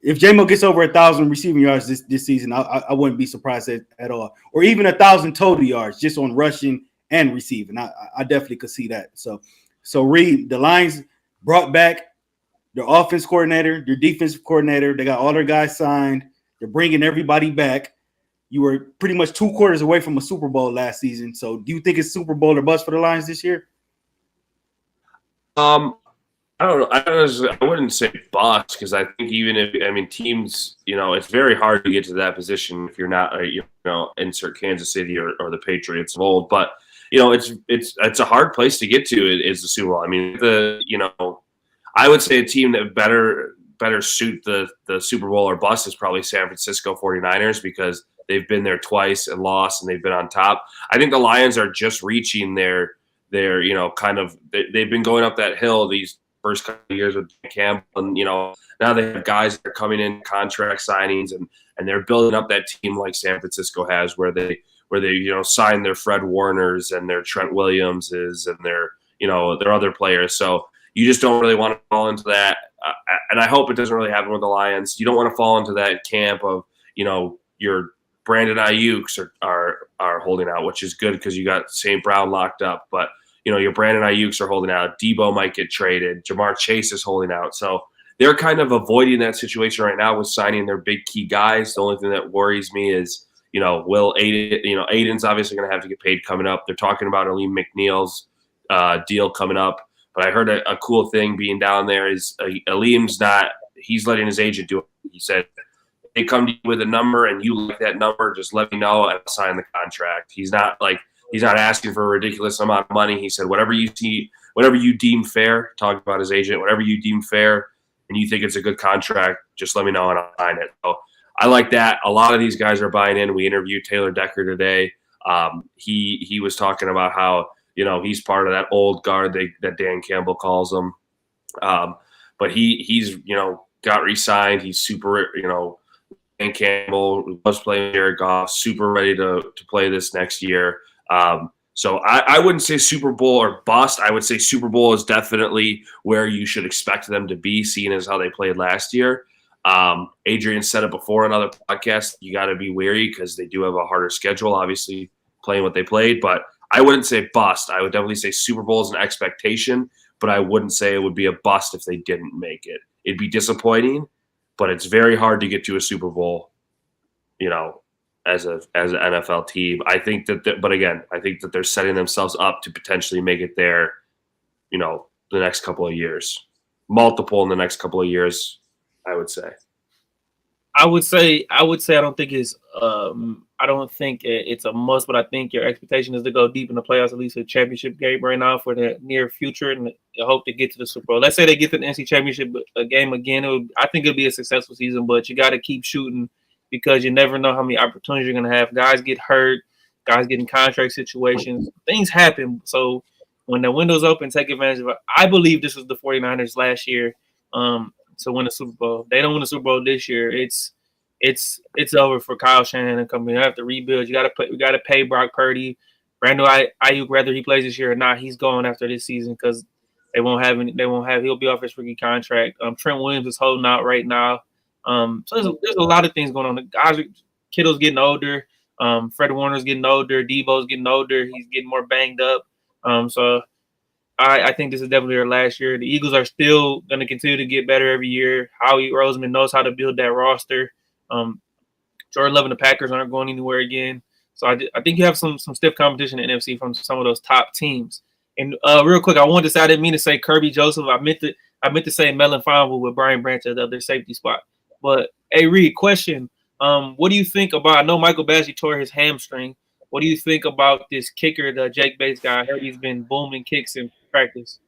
if J-Mo gets over 1,000 receiving yards this season, I wouldn't be surprised at all. Or even 1,000 total yards just on rushing and receiving. I definitely could see that. So Reid, the Lions brought back their offense coordinator, their defensive coordinator. They got all their guys signed. They're bringing everybody back. You were pretty much 2 quarters away from a Super Bowl last season. So do you think it's Super Bowl or bust for the Lions this year? I don't know. I wouldn't say bust because I think teams, it's very hard to get to that position if you're not, insert Kansas City or the Patriots of old. But, it's a hard place to get to. Is the Super Bowl. I mean, I would say a team that better suit the Super Bowl or bust is probably San Francisco 49ers, because they've been there twice and lost, and they've been on top. I think the Lions are just reaching their they've been going up that hill these first couple of years with Dan Campbell, and now they have guys that are coming in contract signings, and they're building up that team like San Francisco has, where they sign their Fred Warners and their Trent Williamses and their other players. So you just don't really want to fall into that, and I hope it doesn't really happen with the Lions. You don't want to fall into that camp of your Brandon Ayuk's are holding out, which is good because you got St. Brown locked up, but your Brandon Ayuk's are holding out. Debo might get traded. Jamar Chase is holding out. So they're kind of avoiding that situation right now with signing their big key guys. The only thing that worries me is, will Aiden, Aiden's obviously going to have to get paid coming up. They're talking about Aleem McNeil's deal coming up. But I heard a cool thing being down there is Aleem's he's letting his agent do it. He said, they come to you with a number and you like that number, just let me know and I'll sign the contract. He's not asking for a ridiculous amount of money. He said, whatever you deem fair, talk about his agent, whatever you deem fair and you think it's a good contract, just let me know and I'll sign it. So I like that. A lot of these guys are buying in. We interviewed Taylor Decker today. He was talking about how, he's part of that old guard that Dan Campbell calls them. But he's got re-signed. He's super, Dan Campbell was playing Jared Goff, super ready to play this next year. So I wouldn't say Super Bowl or bust. I would say Super Bowl is definitely where you should expect them to be, seeing as how they played last year. Adrian said it before on another podcast. You got to be wary because they do have a harder schedule, obviously, playing what they played. But I wouldn't say bust. I would definitely say Super Bowl is an expectation, but I wouldn't say it would be a bust if they didn't make it. It'd be disappointing, but it's very hard to get to a Super Bowl, as an NFL team. I think but again, I think that they're setting themselves up to potentially make it there, the next couple of years. Multiple in the next couple of years, I would say. I would say I don't think it's a must, but I think your expectation is to go deep in the playoffs, at least a championship game right now for the near future, and I hope to get to the Super Bowl. Let's say they get to the NC Championship game again. I think it'll be a successful season, but you got to keep shooting because you never know how many opportunities you're going to have. Guys get hurt, guys get in contract situations. Things happen. So when the window's open, take advantage of it. I believe this was the 49ers last year to win the Super Bowl. If they don't win the Super Bowl this year, it's over for Kyle Shanahan and company. You have to rebuild. We got to pay Brock Purdy. Brandon Ayuk, whether he plays this year or not, he's going after this season because he'll be off his rookie contract. Trent Williams is holding out right now. So there's a lot of things going on. The guys, Kittle's getting older. Fred Warner's getting older. Debo's getting older. He's getting more banged up. So I think this is definitely their last year. The Eagles are still going to continue to get better every year. Howie Roseman knows how to build that roster. Jordan Love and the Packers aren't going anywhere again. So I think you have some stiff competition in NFC from some of those top teams. And real quick, I wanted to say I didn't mean to say Kirby Joseph. I meant to say Melvin Feinberg with Brian Branch at the other safety spot. But hey, Reid, question: what do you think about? I know Michael Badgley tore his hamstring. What do you think about this kicker, the Jake Bates guy? I heard he's been booming kicks in practice.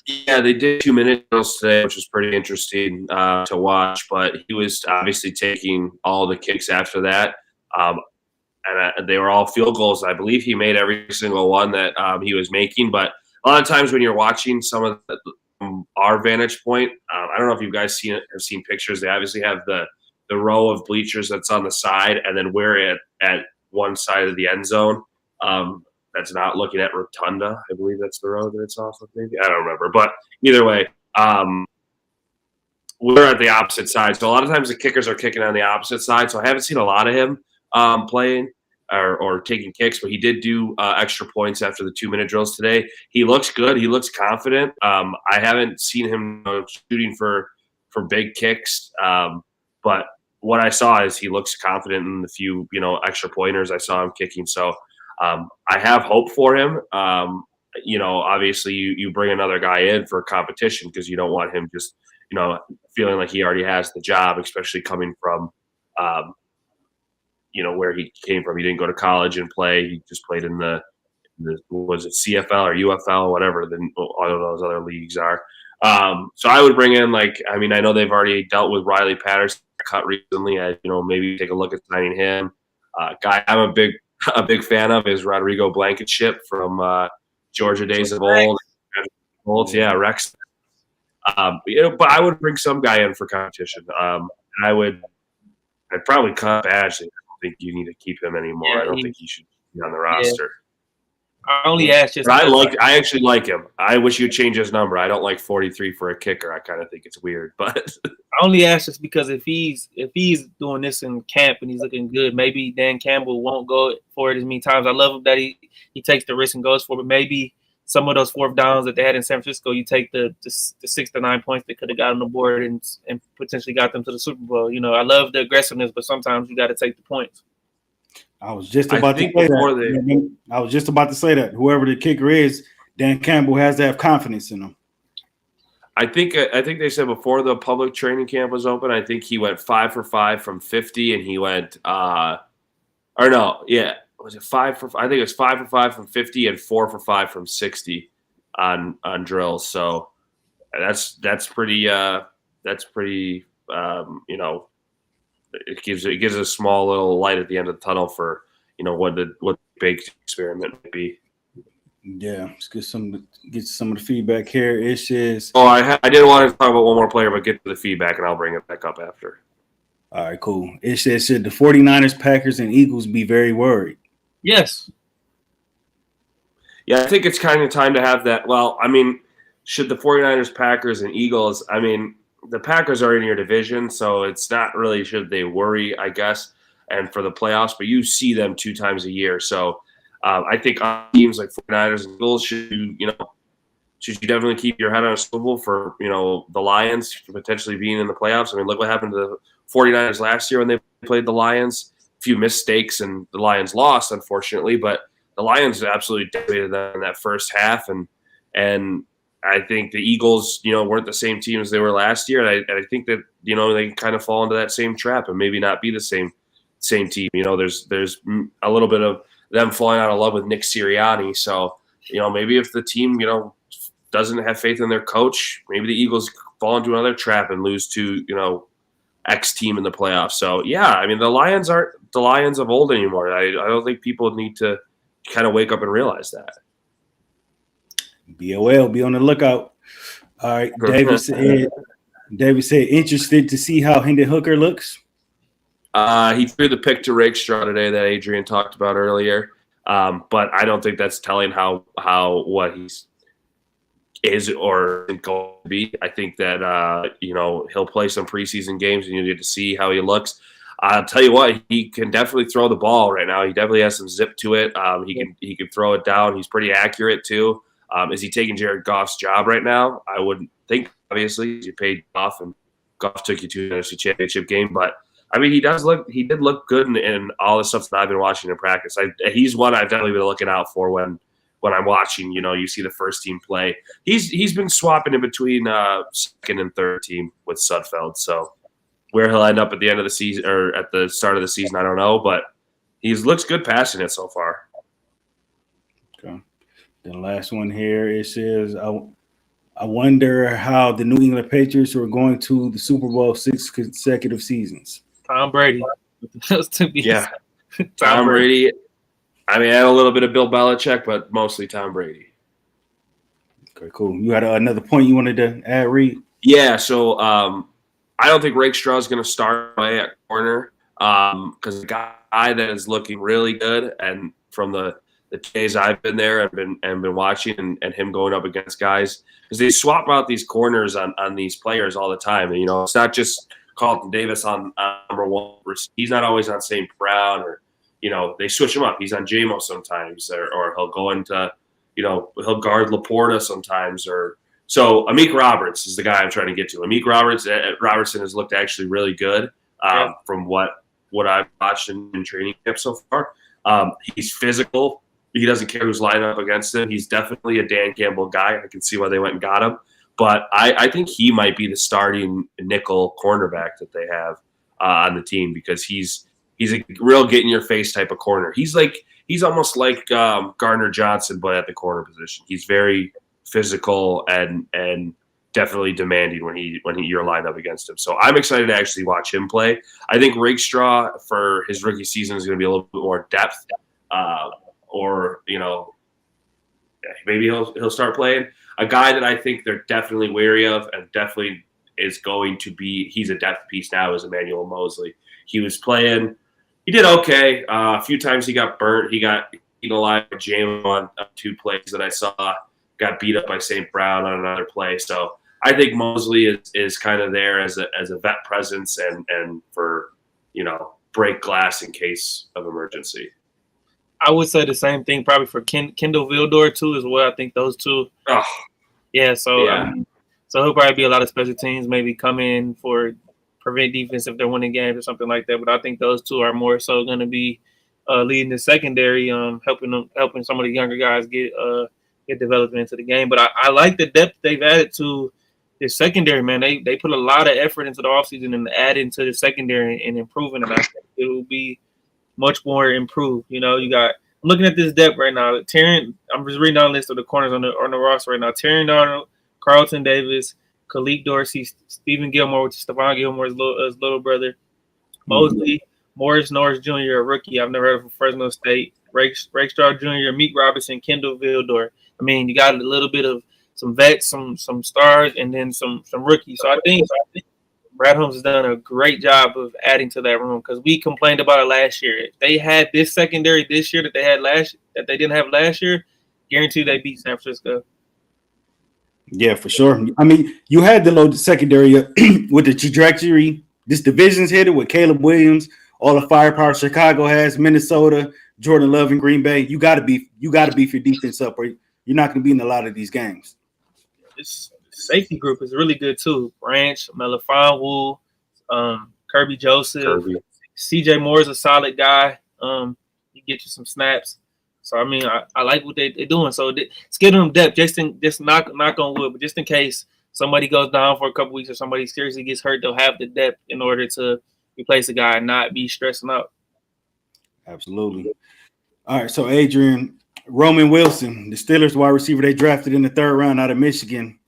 Yeah, they did 2-minute drills today, which was pretty interesting to watch. But he was obviously taking all the kicks after that, and they were all field goals. I believe he made every single one that he was making. But a lot of times when you're watching some of our vantage point, I don't know if you guys have seen pictures. They obviously have the row of bleachers that's on the side, and then we're at one side of the end zone. That's not looking at Rotunda. I believe that's the road that it's off of, maybe. I don't remember. But either way, we're at the opposite side. So a lot of times the kickers are kicking on the opposite side. So I haven't seen a lot of him playing or taking kicks, but he did do extra points after the 2-minute drills today. He looks good. He looks confident. I haven't seen him shooting for big kicks, but what I saw is he looks confident in the few extra pointers I saw him kicking. So I have hope for him. Obviously you bring another guy in for competition because you don't want him just, feeling like he already has the job, especially coming from, where he came from. He didn't go to college and play. He just played in the was it CFL or UFL, whatever all of those other leagues are. So I would bring in I know they've already dealt with Riley Patterson cut recently. Maybe take a look at signing him. Guy I'm a big fan of is Rodrigo Blankenship from Georgia days of old. Yeah, Rex. But I would bring some guy in for competition. I'd probably cut Badgley. I don't think you need to keep him anymore. Yeah, I don't think he should be on the roster. I only asked just. I actually like him. I wish you'd change his number. I don't like 43 for a kicker. I kind of think it's weird, but I only asked just because if he's doing this in camp and he's looking good, maybe Dan Campbell won't go for it as many times. I love him that he takes the risk and goes for it, but maybe some of those fourth downs that they had in San Francisco, you take the 6 to 9 points they could have got on the board and potentially got them to the Super Bowl. I love the aggressiveness, but sometimes you got to take the points. I was just about to say that. Whoever the kicker is, Dan Campbell has to have confidence in him. I think they said before the public training camp was open, I think he went 5 for 5 from 50, and he went was it 5 for 5? I think it was 5 for 5 from 50 and 4 for 5 from 60 on drills. So that's pretty. It gives a small little light at the end of the tunnel for what the big experiment might be. Yeah, let's get some of the feedback here. It says, I didn't want to talk about one more player, but get to the feedback, and I'll bring it back up after. All right, cool. It says, should the 49ers, Packers, and Eagles be very worried? Yes. Yeah, I think it's kind of time to have that. Well, should the 49ers, Packers, and Eagles, the Packers are in your division, so it's not really should they worry, I guess, and for the playoffs, but you see them 2 times a year. So I think teams like 49ers and Eagles should you definitely keep your head on a swivel for, the Lions potentially being in the playoffs. Look what happened to the 49ers last year when they played the Lions. A few mistakes, and the Lions lost, unfortunately, but the Lions absolutely dominated them in that first half, and I think the Eagles, weren't the same team as they were last year, and I think that they kind of fall into that same trap and maybe not be the same team. There's a little bit of them falling out of love with Nick Sirianni. So maybe if the team doesn't have faith in their coach, maybe the Eagles fall into another trap and lose to X team in the playoffs. So yeah, the Lions aren't the Lions of old anymore. I don't think people need to kind of wake up and realize that. BOL, be on the lookout. All right, David said, interested to see how Hendon Hooker looks. He threw the pick to Rakestraw today that Adrian talked about earlier, but I don't think that's telling how what he's is or isn't going to be. I think that he'll play some preseason games and you get to see how he looks. I'll tell you what, he can definitely throw the ball right now. He definitely has some zip to it. He can throw it down. He's pretty accurate too. Is he taking Jared Goff's job right now? I wouldn't think. Obviously, you paid Goff, and Goff took you to an NFC Championship game. But he did look good in all the stuff that I've been watching in practice. He's one I've definitely been looking out for when I'm watching. You see the first team play. He's been swapping in between second and third team with Sudfeld. So where he'll end up at the end of the season or at the start of the season, I don't know. But he looks good passing it so far. Okay. The last one here, it says, I wonder how the New England Patriots are going to the Super Bowl 6 consecutive seasons. Tom Brady. Yeah. Tom Brady. I had a little bit of Bill Belichick, but mostly Tom Brady. Okay, cool. You had another point you wanted to add, Reid? Yeah, so I don't think Rakestraw is going to start away at corner because the guy that is looking really good, and from the days I've been there and been watching and him going up against guys, because they swap out these corners on these players all the time. And, it's not just Carlton Davis on number one. He's not always on St. Brown, or, they switch him up. He's on JMO sometimes, or he'll go into, he'll guard Laporta sometimes. So Amik Roberts is the guy I'm trying to get to. Amik Robertson has looked actually really good from what I've watched in training camp so far. He's physical. He doesn't care who's lining up against him. He's definitely a Dan Campbell guy. I can see why they went and got him. But I think he might be the starting nickel cornerback that they have on the team, because he's He's a real get in your face type of corner. He's almost like Gardner Johnson, but at the corner position. He's very physical and definitely demanding when you're lined up against him. So I'm excited to actually watch him play. I think Rakestraw for his rookie season is going to be a little bit more depth, or maybe he'll start playing. A guy that I think they're definitely wary of and definitely is going to be, he's a depth piece now, is Emmanuel Mosley. He was playing, he did okay. A few times he got burnt. He got eaten alive by James on 2 plays that I saw. Got beat up by St. Brown on another play. So I think Mosley is kind of there as a vet presence and for, break glass in case of emergency. I would say the same thing probably for Kendall Vildor too as well. I think those two. Oh, yeah. So yeah. So he'll probably be a lot of special teams, maybe come in for prevent defense if they're winning games or something like that. But I think those two are more so going to be leading the secondary, helping some of the younger guys get developed into the game. But I like the depth they've added to the secondary, man. They put a lot of effort into the offseason and adding to the secondary and improving it. I think it will be much more improved. You got, I'm looking at this depth right now. I'm just reading down the list of the corners on the roster right now. Terry Darnold, Carlton Davis, Khalid Dorsey, Stephen Gilmore, which is Stephon Gilmore's little brother, Mosley, Morris Norris Jr., a rookie I've never heard of from Fresno State, Rakestraw Jr., Meek Robinson, Kendall Vildor. I mean, you got a little bit of some vets, some stars, and then some rookies. So I think Brad Holmes has done a great job of adding to that room because we complained about it last year. If they had this secondary this year that they didn't have last year, guarantee they beat San Francisco. Yeah, for sure. I mean, you had the low secondary with the trajectory. This division's headed with Caleb Williams, all the firepower Chicago has, Minnesota, Jordan Love in Green Bay. You got to beef your defense up, or you're not going to be in a lot of these games. This safety group is really good too. Branch, Melifonwu, Kirby Joseph, CJ Moore is a solid guy. He get you some snaps. So I mean, I like what they're doing. So it's giving them depth. Just knock on wood, but just in case somebody goes down for a couple weeks or somebody seriously gets hurt, they'll have the depth in order to replace a guy and not be stressing out. Absolutely. All right, so Adrian, Roman Wilson, the Steelers wide receiver they drafted in the 3rd round out of Michigan,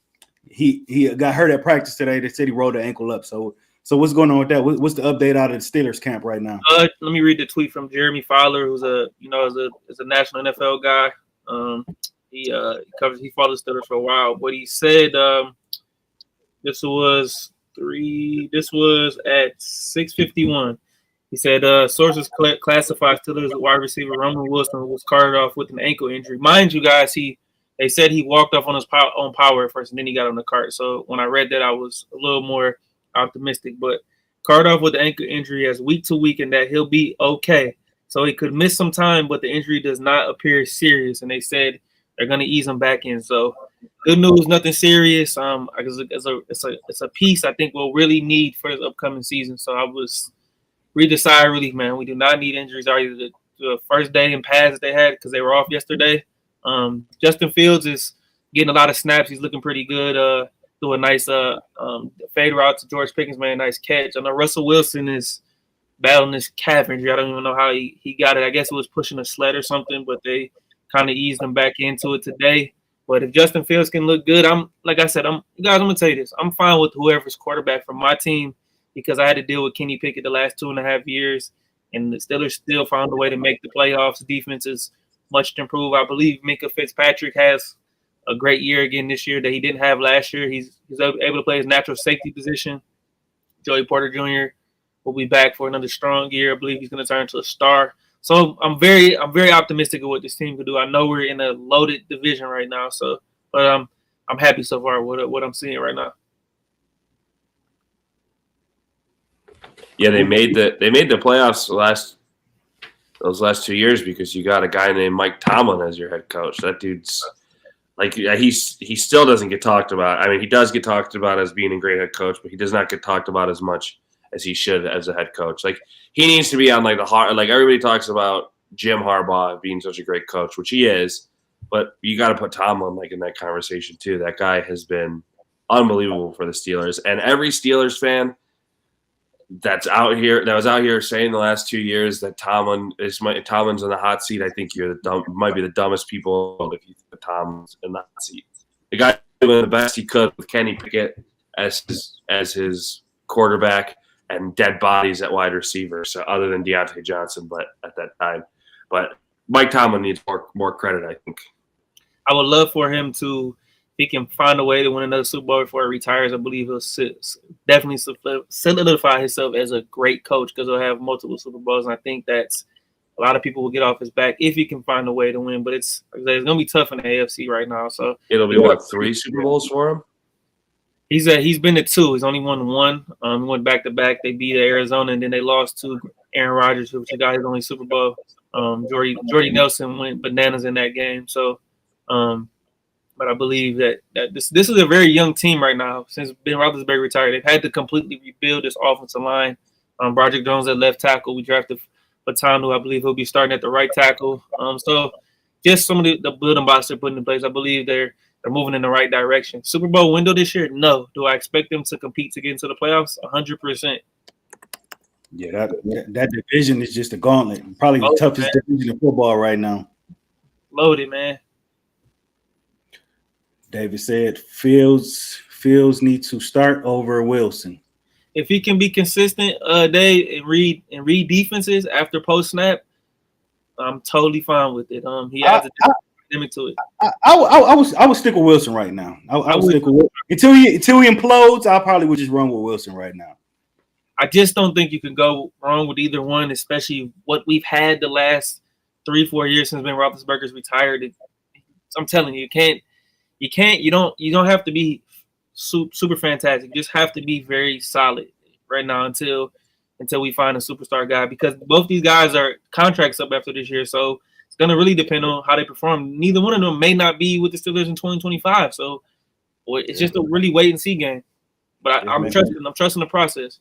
he got hurt at practice today. They said he rolled the ankle up. So what's going on with that? What's the update out of the Steelers camp right now? Let me read the tweet from Jeremy Fowler, who's a national NFL guy. He followed the Steelers for a while, but he said this was at 6:51. He said sources classify Steelers wide receiver Roman Wilson was carted off with an ankle injury. Mind you, guys, they said he walked off on his own power at first, and then he got on the cart. So when I read that, I was a little more optimistic. But carted off with the ankle injury as week to week, and that he'll be okay. So he could miss some time, but the injury does not appear serious. And they said they're going to ease him back in. So good news, nothing serious. It's a piece I think we'll really need for this upcoming season. So I was read the sigh of relief, man. We do not need injuries. Already the first day and pads that they had because they were off yesterday. Justin Fields is getting a lot of snaps. He's looking pretty good. Do a nice fade route to George Pickens, man. Nice catch. I know Russell Wilson is battling this calf injury. I don't even know how he got it. I guess it was pushing a sled or something, but they kind of eased him back into it today. But if Justin Fields can look good, I'm going to tell you this. I'm fine with whoever's quarterback from my team because I had to deal with Kenny Pickett the last 2.5 years, and the Steelers still found a way to make the playoffs. Defense is much to improve. I believe Minkah Fitzpatrick has a great year again this year that he didn't have last year. He's able to play his natural safety position. Joey Porter Jr. will be back for another strong year. I believe he's going to turn into a star. So I'm very optimistic of what this team can do. I know we're in a loaded division right now, but I'm happy so far with what I'm seeing right now. Yeah, they made the playoffs those last 2 years because you got a guy named Mike Tomlin as your head coach. That dude's he still doesn't get talked about. I mean, he does get talked about as being a great head coach, but he does not get talked about as much as he should as a head coach. He needs to be on everybody talks about Jim Harbaugh being such a great coach, which he is, but you got to put Tomlin in that conversation too. That guy has been unbelievable for the Steelers, and every Steelers fan, that was out here saying the last 2 years that Tomlin's in the hot seat. I think might be the dumbest people if you think Tomlin's in the hot seat. The guy doing the best he could with Kenny Pickett as his quarterback and dead bodies at wide receiver. So other than Deontay Johnson, but at that time, but Mike Tomlin needs more credit, I think. I would love for him to, if he can find a way to win another Super Bowl before he retires, I believe he'll definitely solidify himself as a great coach because he'll have multiple Super Bowls. And I think that's a lot of people will get off his back if he can find a way to win. But it's going to be tough in the AFC right now. So it'll be 3 Super Bowls for him? He's been to 2. He's only won 1. He went back to back. They beat Arizona, and then they lost to Aaron Rodgers, which got his only Super Bowl. Jordy Nelson went bananas in that game. So, but I believe that this is a very young team right now. Since Ben Roethlisberger retired, they've had to completely rebuild this offensive line. Broderick Jones at left tackle. We drafted Patanu. I believe he'll be starting at the right tackle. So just some of the building blocks they're putting in place. I believe they're moving in the right direction. Super Bowl window this year? No. Do I expect them to compete to get into the playoffs? 100%. Yeah, that division is just a gauntlet. Probably the toughest division in football right now. Loaded, man. David said Fields needs to start over Wilson. If he can be consistent, Dave, and read defenses after post snap, I'm totally fine with it. He adds a dynamic to it. I would stick with Wilson right now. I would stick with Wilson. until he implodes. I probably would just run with Wilson right now. I just don't think you can go wrong with either one, especially what we've had the last 3-4 years since Ben Roethlisberger's retired. I'm telling you, you don't have to be super fantastic. You just have to be very solid right now until we find a superstar guy, because both these guys are contracts up after this year. So it's going to really depend on how they perform. Neither one of them may not be with the Steelers in 2025. So it's just a really wait and see game. But I'm trusting the process.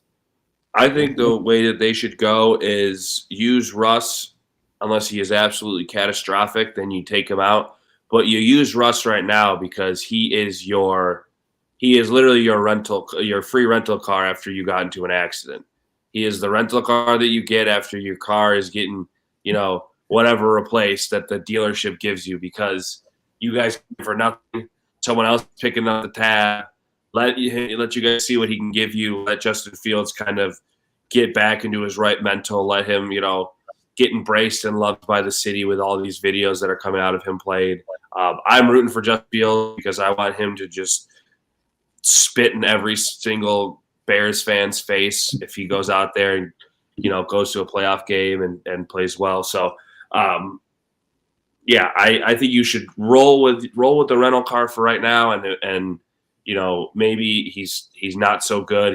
I think the way that they should go is use Russ unless he is absolutely catastrophic, then you take him out. But you use Russ right now because he is literally your free rental car after you got into an accident. He is the rental car that you get after your car is getting, whatever replaced that the dealership gives you, because you guys for nothing. Someone else picking up the tab. Let you guys see what he can give you. Let Justin Fields kind of get back into his right mental. Let him, get embraced and loved by the city with all these videos that are coming out of him playing. I'm rooting for Justin Fields because I want him to just spit in every single Bears fan's face if he goes out there and, goes to a playoff game and plays well. So, I think you should roll with the rental car for right now, and maybe he's not so good.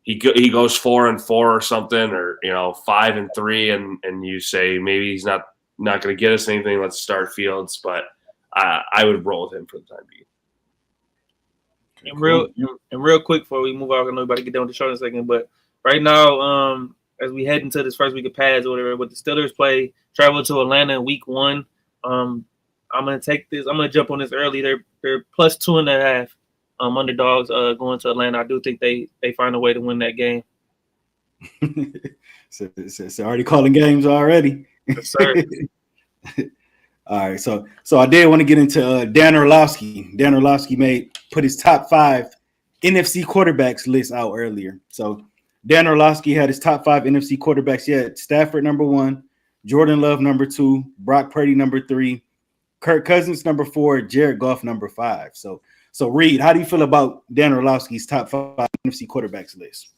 He goes 4-4 or something, or 5-3, and you say maybe he's not going to get us anything. Let's start Fields, but I would roll with him for the time being. And real quick before we move on, I know everybody get down with the show in a second, but right now, as we head into this first week of pads or whatever, with the Steelers travel to Atlanta in week 1. I'm gonna take this. I'm gonna jump on this early. They're plus 2.5 underdogs going to Atlanta. I do think they find a way to win that game. so already calling games already. Yes, sir. All right, so I did want to get into Dan Orlovsky. Dan Orlovsky put his top 5 NFC quarterbacks list out earlier. So Dan Orlovsky had his top 5 NFC quarterbacks. He had Stafford number 1, Jordan Love number 2, Brock Purdy number 3, Kirk Cousins number 4, Jared Goff number 5. So Reid, how do you feel about Dan Orlovsky's top 5 NFC quarterbacks list?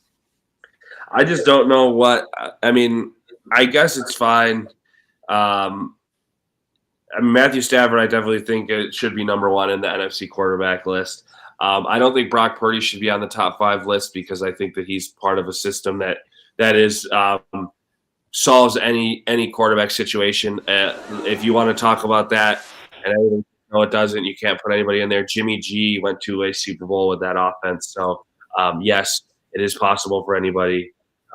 I just don't know what – I mean, I guess it's fine. Matthew Stafford, I definitely think it should be number 1 in the NFC quarterback list. I don't think Brock Purdy should be on the top 5 list because I think that he's part of a system that is solves any quarterback situation. If you want to talk about that, and everything, no, it doesn't. You can't put anybody in there. Jimmy G went to a Super Bowl with that offense, so yes, it is possible for anybody.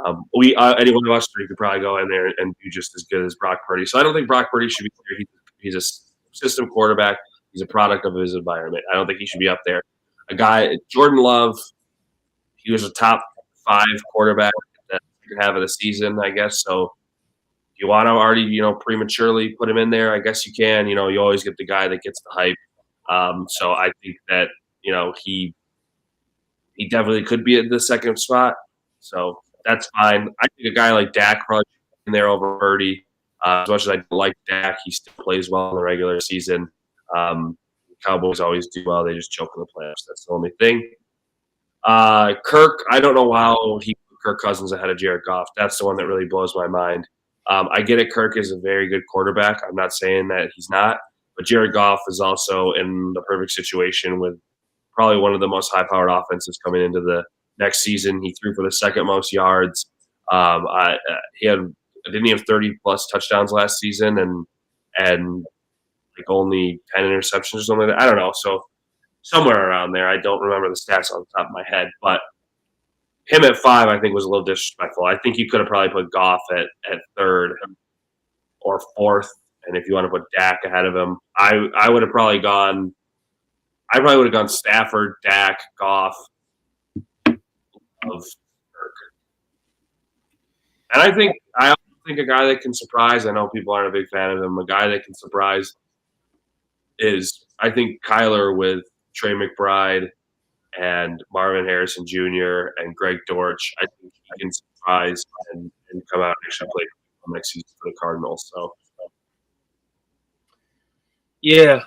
Any one of us three could probably go in there and do just as good as Brock Purdy. So I don't think Brock Purdy should be there. He's a system quarterback. He's a product of his environment. I don't think he should be up there. A guy, Jordan Love, he was a top 5 quarterback at the second half of the season, I guess. So you want to already, prematurely put him in there, I guess you can. You always get the guy that gets the hype. So I think that, he definitely could be at the second spot. So that's fine. I think a guy like Dak probably in there over Purdy. As much as I like Dak, he still plays well in the regular season. Cowboys always do well. They just choke in the playoffs. That's the only thing. Kirk, I don't know how he put Kirk Cousins ahead of Jared Goff. That's the one that really blows my mind. I get it. Kirk is a very good quarterback. I'm not saying that he's not. But Jared Goff is also in the perfect situation with probably one of the most high-powered offenses coming into the next season. He threw for the second most yards. Didn't he have 30-plus touchdowns last season and like only 10 interceptions or something like that? I don't know. So somewhere around there. I don't remember the stats on the top of my head. But him at 5, I think, was a little disrespectful. I think you could have probably put Goff at 3rd or 4th. And if you want to put Dak ahead of him, I would have probably gone – I probably would have gone Stafford, Dak, Goff, of Kirk. And I think a guy that can surprise, I know people aren't a big fan of him, a guy that can surprise is, I think, Kyler with Trey McBride and Marvin Harrison Jr. and Greg Dortch. I think he can surprise and come out and actually play next season for the Cardinals. So, yeah,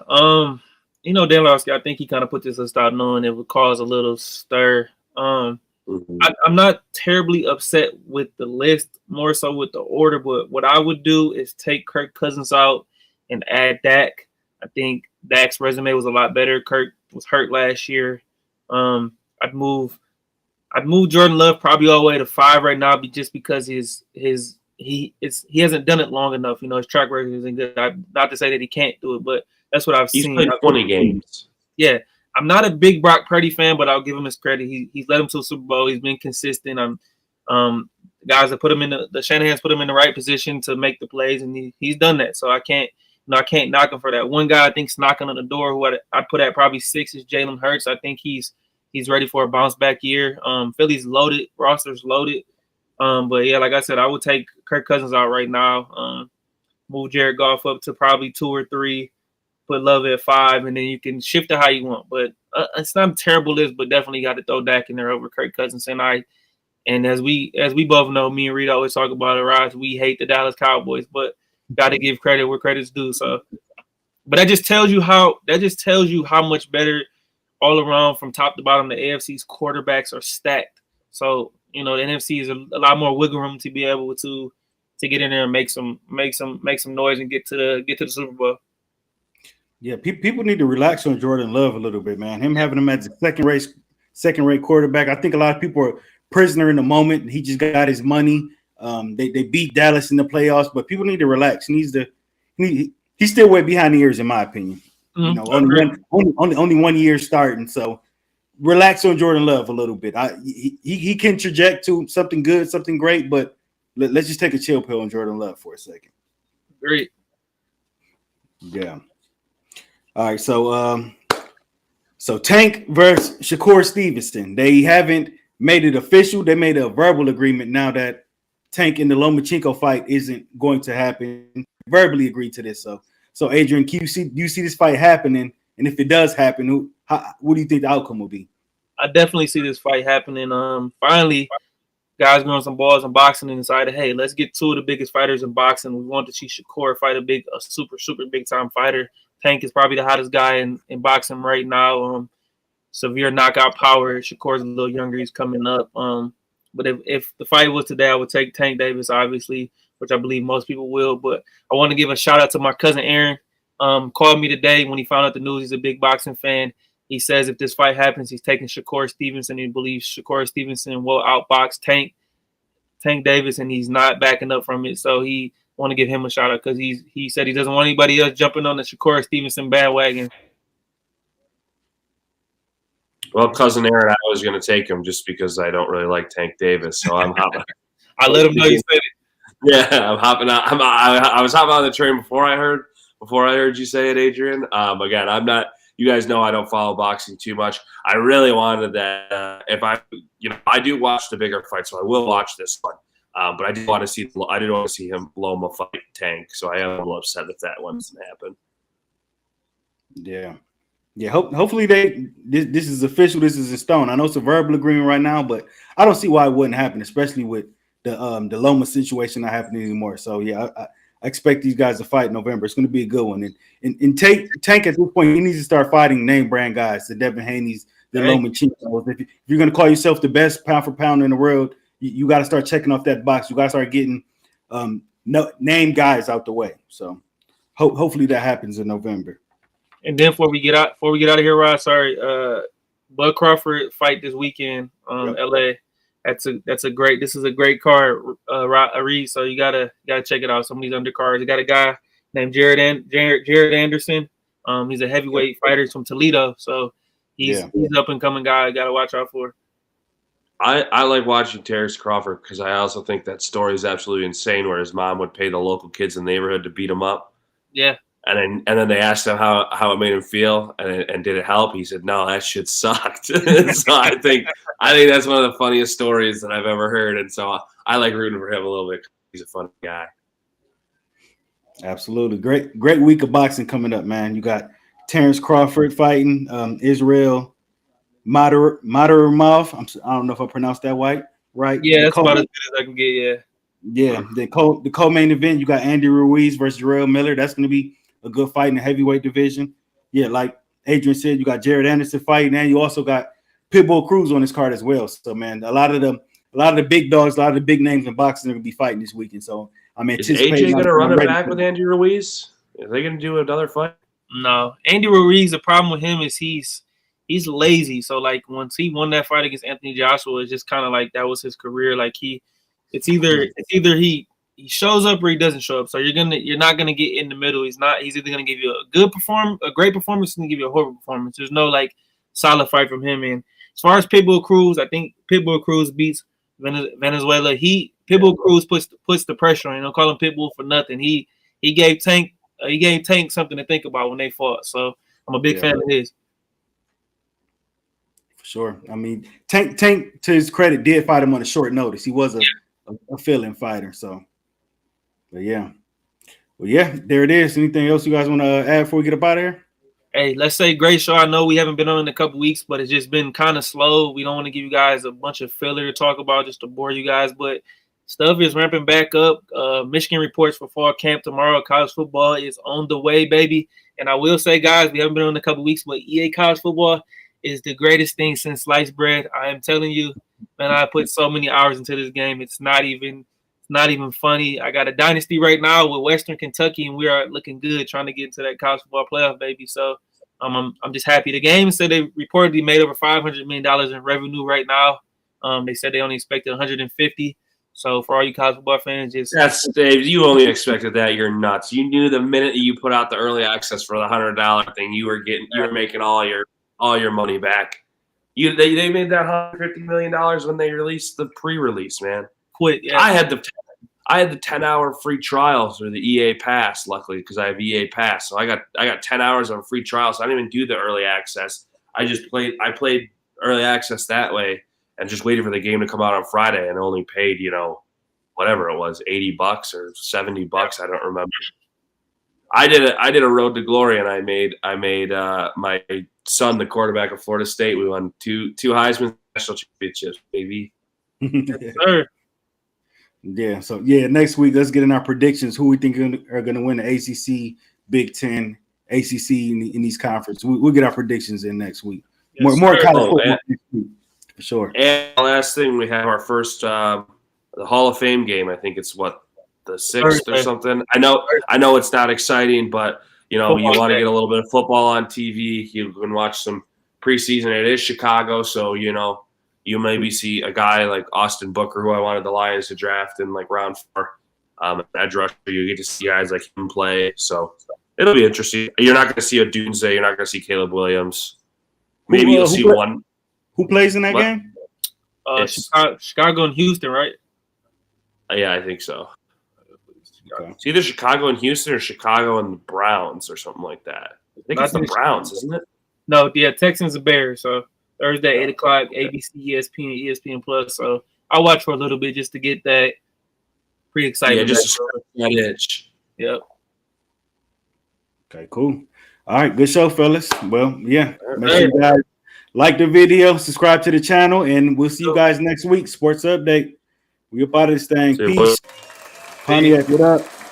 Dan Lowski, I think he kind of put this list out knowing it would cause a little stir. I'm not terribly upset with the list, more so with the order, but what I would do is take Kirk Cousins out and add Dak. I think Dak's resume was a lot better. Kirk was hurt last year. I'd move Jordan Love probably all the way to 5 right now, just because he hasn't done it long enough. His track record isn't good. Not to say that he can't do it, but that's what I've seen. He's played 20 games. Yeah. I'm not a big Brock Purdy fan, but I'll give him his credit. He's led him to a Super Bowl. He's been consistent. Guys that put him in the Shanahan's put him in the right position to make the plays, and he's done that. So I can't knock him for that. One guy I think's knocking on the door who I'd put at probably 6 is Jalen Hurts. I think he's ready for a bounce back year. Philly's loaded, roster's loaded. But yeah, like I said, I would take Kirk Cousins out right now. Move Jared Goff up to probably 2 or 3. Put Love at 5, and then you can shift it how you want. But it's not a terrible list, but definitely got to throw Dak in there over Kirk Cousins. And as we both know, me and Reid always talk about it, Raaj, we hate the Dallas Cowboys, but got to give credit where credit's due. So, but that just tells you how much better all around from top to bottom the AFC's quarterbacks are stacked. So the NFC is a lot more wiggle room to be able to get in there and make some noise and get to the Super Bowl. Yeah, people need to relax on Jordan Love a little bit, man. Him having him as a second-rate quarterback, I think a lot of people are prisoner in the moment. He just got his money. They beat Dallas in the playoffs, but people need to relax. He's still way behind the ears, in my opinion. Only 1 year starting, so relax on Jordan Love a little bit. He can traject to something good, something great, but let's just take a chill pill on Jordan Love for a second. Great. Yeah. All right, so Tank versus Shakur Stevenson. They haven't made it official. They made a verbal agreement now that Tank in the Lomachenko fight isn't going to happen. Verbally agreed to this. So Adrian, do you see this fight happening? And if it does happen, what do you think the outcome will be? I definitely see this fight happening. Finally, guys going some balls in boxing and decided, hey, let's get 2 of the biggest fighters in boxing. We want to see Shakur fight a super, super big time fighter. Tank is probably the hottest guy in boxing right now. Severe knockout power. Shakur's a little younger. He's coming up. But if the fight was today, I would take Tank Davis, obviously, which I believe most people will. But I want to give a shout out to my cousin Aaron. Called me today when he found out the news. He's a big boxing fan. He says if this fight happens, he's taking Shakur Stevenson. He believes Shakur Stevenson will outbox Tank Davis, and he's not backing up from it. So he want to give him a shout out because he said he doesn't want anybody else jumping on the Shakur Stevenson bandwagon. Well, cousin Aaron, I was going to take him just because I don't really like Tank Davis, so I'm hopping. I let him know you said it. Yeah, I'm hopping out. I was hopping on the train before I heard you say it, Adrian. Again, I'm not You guys know I don't follow boxing too much. I really wanted that. If I do watch the bigger fight, so I will watch this one. But I didn't want to see him blow my fight Tank. So I am a little upset if that one doesn't happen. Yeah. Yeah, hopefully this is official. This is in stone. I know it's a verbal agreement right now, but I don't see why it wouldn't happen, especially with the Loma situation not happening anymore. So yeah, I expect these guys to fight in November. It's going to be a good one. And Tank at this point, he needs to start fighting name brand guys, the Devin Haney's, the Lomachenko's. If you're going to call yourself the best pound for pound in the world, you got to start checking off that box. You got to start getting name guys out the way. So hopefully that happens in November. And then before we get out of here, Rod, sorry, Bud Crawford fight this weekend, LA. This is a great card, Reid. So you gotta check it out. Some of these undercards. You got a guy named Jared Anderson. He's a heavyweight fighter from Toledo. So he's up and coming guy. Got to watch out for. I like watching Terrence Crawford because I also think that story is absolutely insane. Where his mom would pay the local kids in the neighborhood to beat him up. Yeah. And then they asked him how it made him feel and did it help? He said, no, that shit sucked. So I think that's one of the funniest stories that I've ever heard. And so I like rooting for him a little bit. He's a funny guy. Absolutely. Great week of boxing coming up, man. You got Terrence Crawford fighting Israel Madrimov. I don't know if I pronounced that right. Yeah, that's about as good as I can get, yeah. Yeah, the co-main event, you got Andy Ruiz versus Jarrell Miller. That's going to be a good fight in the heavyweight division. Yeah, like Adrian said, you got Jared Anderson fighting, and you also got Pitbull Cruz on this card as well. So, man, a lot of the big dogs, a lot of the big names in boxing are going to be fighting this weekend. So, I'm anticipating. Is AJ going to run it back with Andy Ruiz? Are they going to do another fight? No, Andy Ruiz. The problem with him is he's lazy. So, like once he won that fight against Anthony Joshua, it's just kind of like that was his career. Like it's either he shows up or he doesn't show up. So you're not gonna get in the middle. He's either gonna give you a great performance, and give you a horrible performance. There's no like solid fight from him. And as far as Pitbull Cruz, I think Pitbull Cruz beats Venezuela. Pitbull Cruz puts the pressure on. Call him Pitbull for nothing. He gave Tank something to think about when they fought. So I'm a big fan of his. For sure. I mean, Tank to his credit did fight him on a short notice. He was a fill-in fighter. So. But yeah. Well, yeah, there it is. Anything else you guys want to add before we get up out of here? Hey, let's say great show. I know we haven't been on in a couple weeks, but it's just been kind of slow. We don't want to give you guys a bunch of filler to talk about just to bore you guys, but stuff is ramping back up. Michigan reports for fall camp tomorrow. College football is on the way, baby. And I will say, guys, we haven't been on in a couple weeks, but EA college football is the greatest thing since sliced bread. I am telling you, man, I put so many hours into this game. It's not even funny. I got a dynasty right now with Western Kentucky, and we are looking good trying to get into that college football playoff, baby. So I'm just happy. The game said they reportedly made over $500 million in revenue right now. They said they only expected 150. So for all you college football fans, that's Dave. You only expected that. You're nuts. You knew the minute you put out the early access for the $100 thing, you were making all your money back. They made that $150 million when they released the pre-release, man. Quit. Yeah. I had the 10-hour free trial through the EA Pass, luckily, because I have EA Pass. So I got 10 hours of a free trial. So I didn't even do the early access. I played early access that way and just waited for the game to come out on Friday and only paid, whatever it was, $80 or $70. I don't remember. I did a road to glory, and I made my son the quarterback of Florida State. We won two Heisman national championships, baby. Yes, sir. Yeah. So next week let's get in our predictions. Who we think are going to win the ACC, Big Ten, ACC in these conferences. We'll get our predictions in next week. Yes, more college football next week, for sure. And last thing, we have our first the Hall of Fame game. I think it's the 6th or something. I know it's not exciting, but you want to get a little bit of football on TV. You can watch some preseason. It is Chicago, so you maybe see a guy like Austin Booker, who I wanted the Lions to draft in like round 4. Edge rusher, you get to see guys like him play. So it'll be interesting. You're not going to see a Doomsday. You're not going to see Caleb Williams. Maybe you'll see one. Who plays in that game? Chicago and Houston, right? Yeah, I think so. Okay. It's either Chicago and Houston or Chicago and the Browns or something like that. I think it's the Browns, isn't it? No, yeah, Texans and Bears. So Thursday, 8:00, ABC, ESPN, ESPN Plus. So I'll watch for a little bit just to get that pre-excitement. Yeah, just to scratch that itch. Yep. Okay, cool. All right, good show, fellas. Well, yeah, make right. sure you guys like the video, subscribe to the channel, and we'll see you guys next week. Sports Update. We up out of this thing. See you, Peace. Pontiac, what up?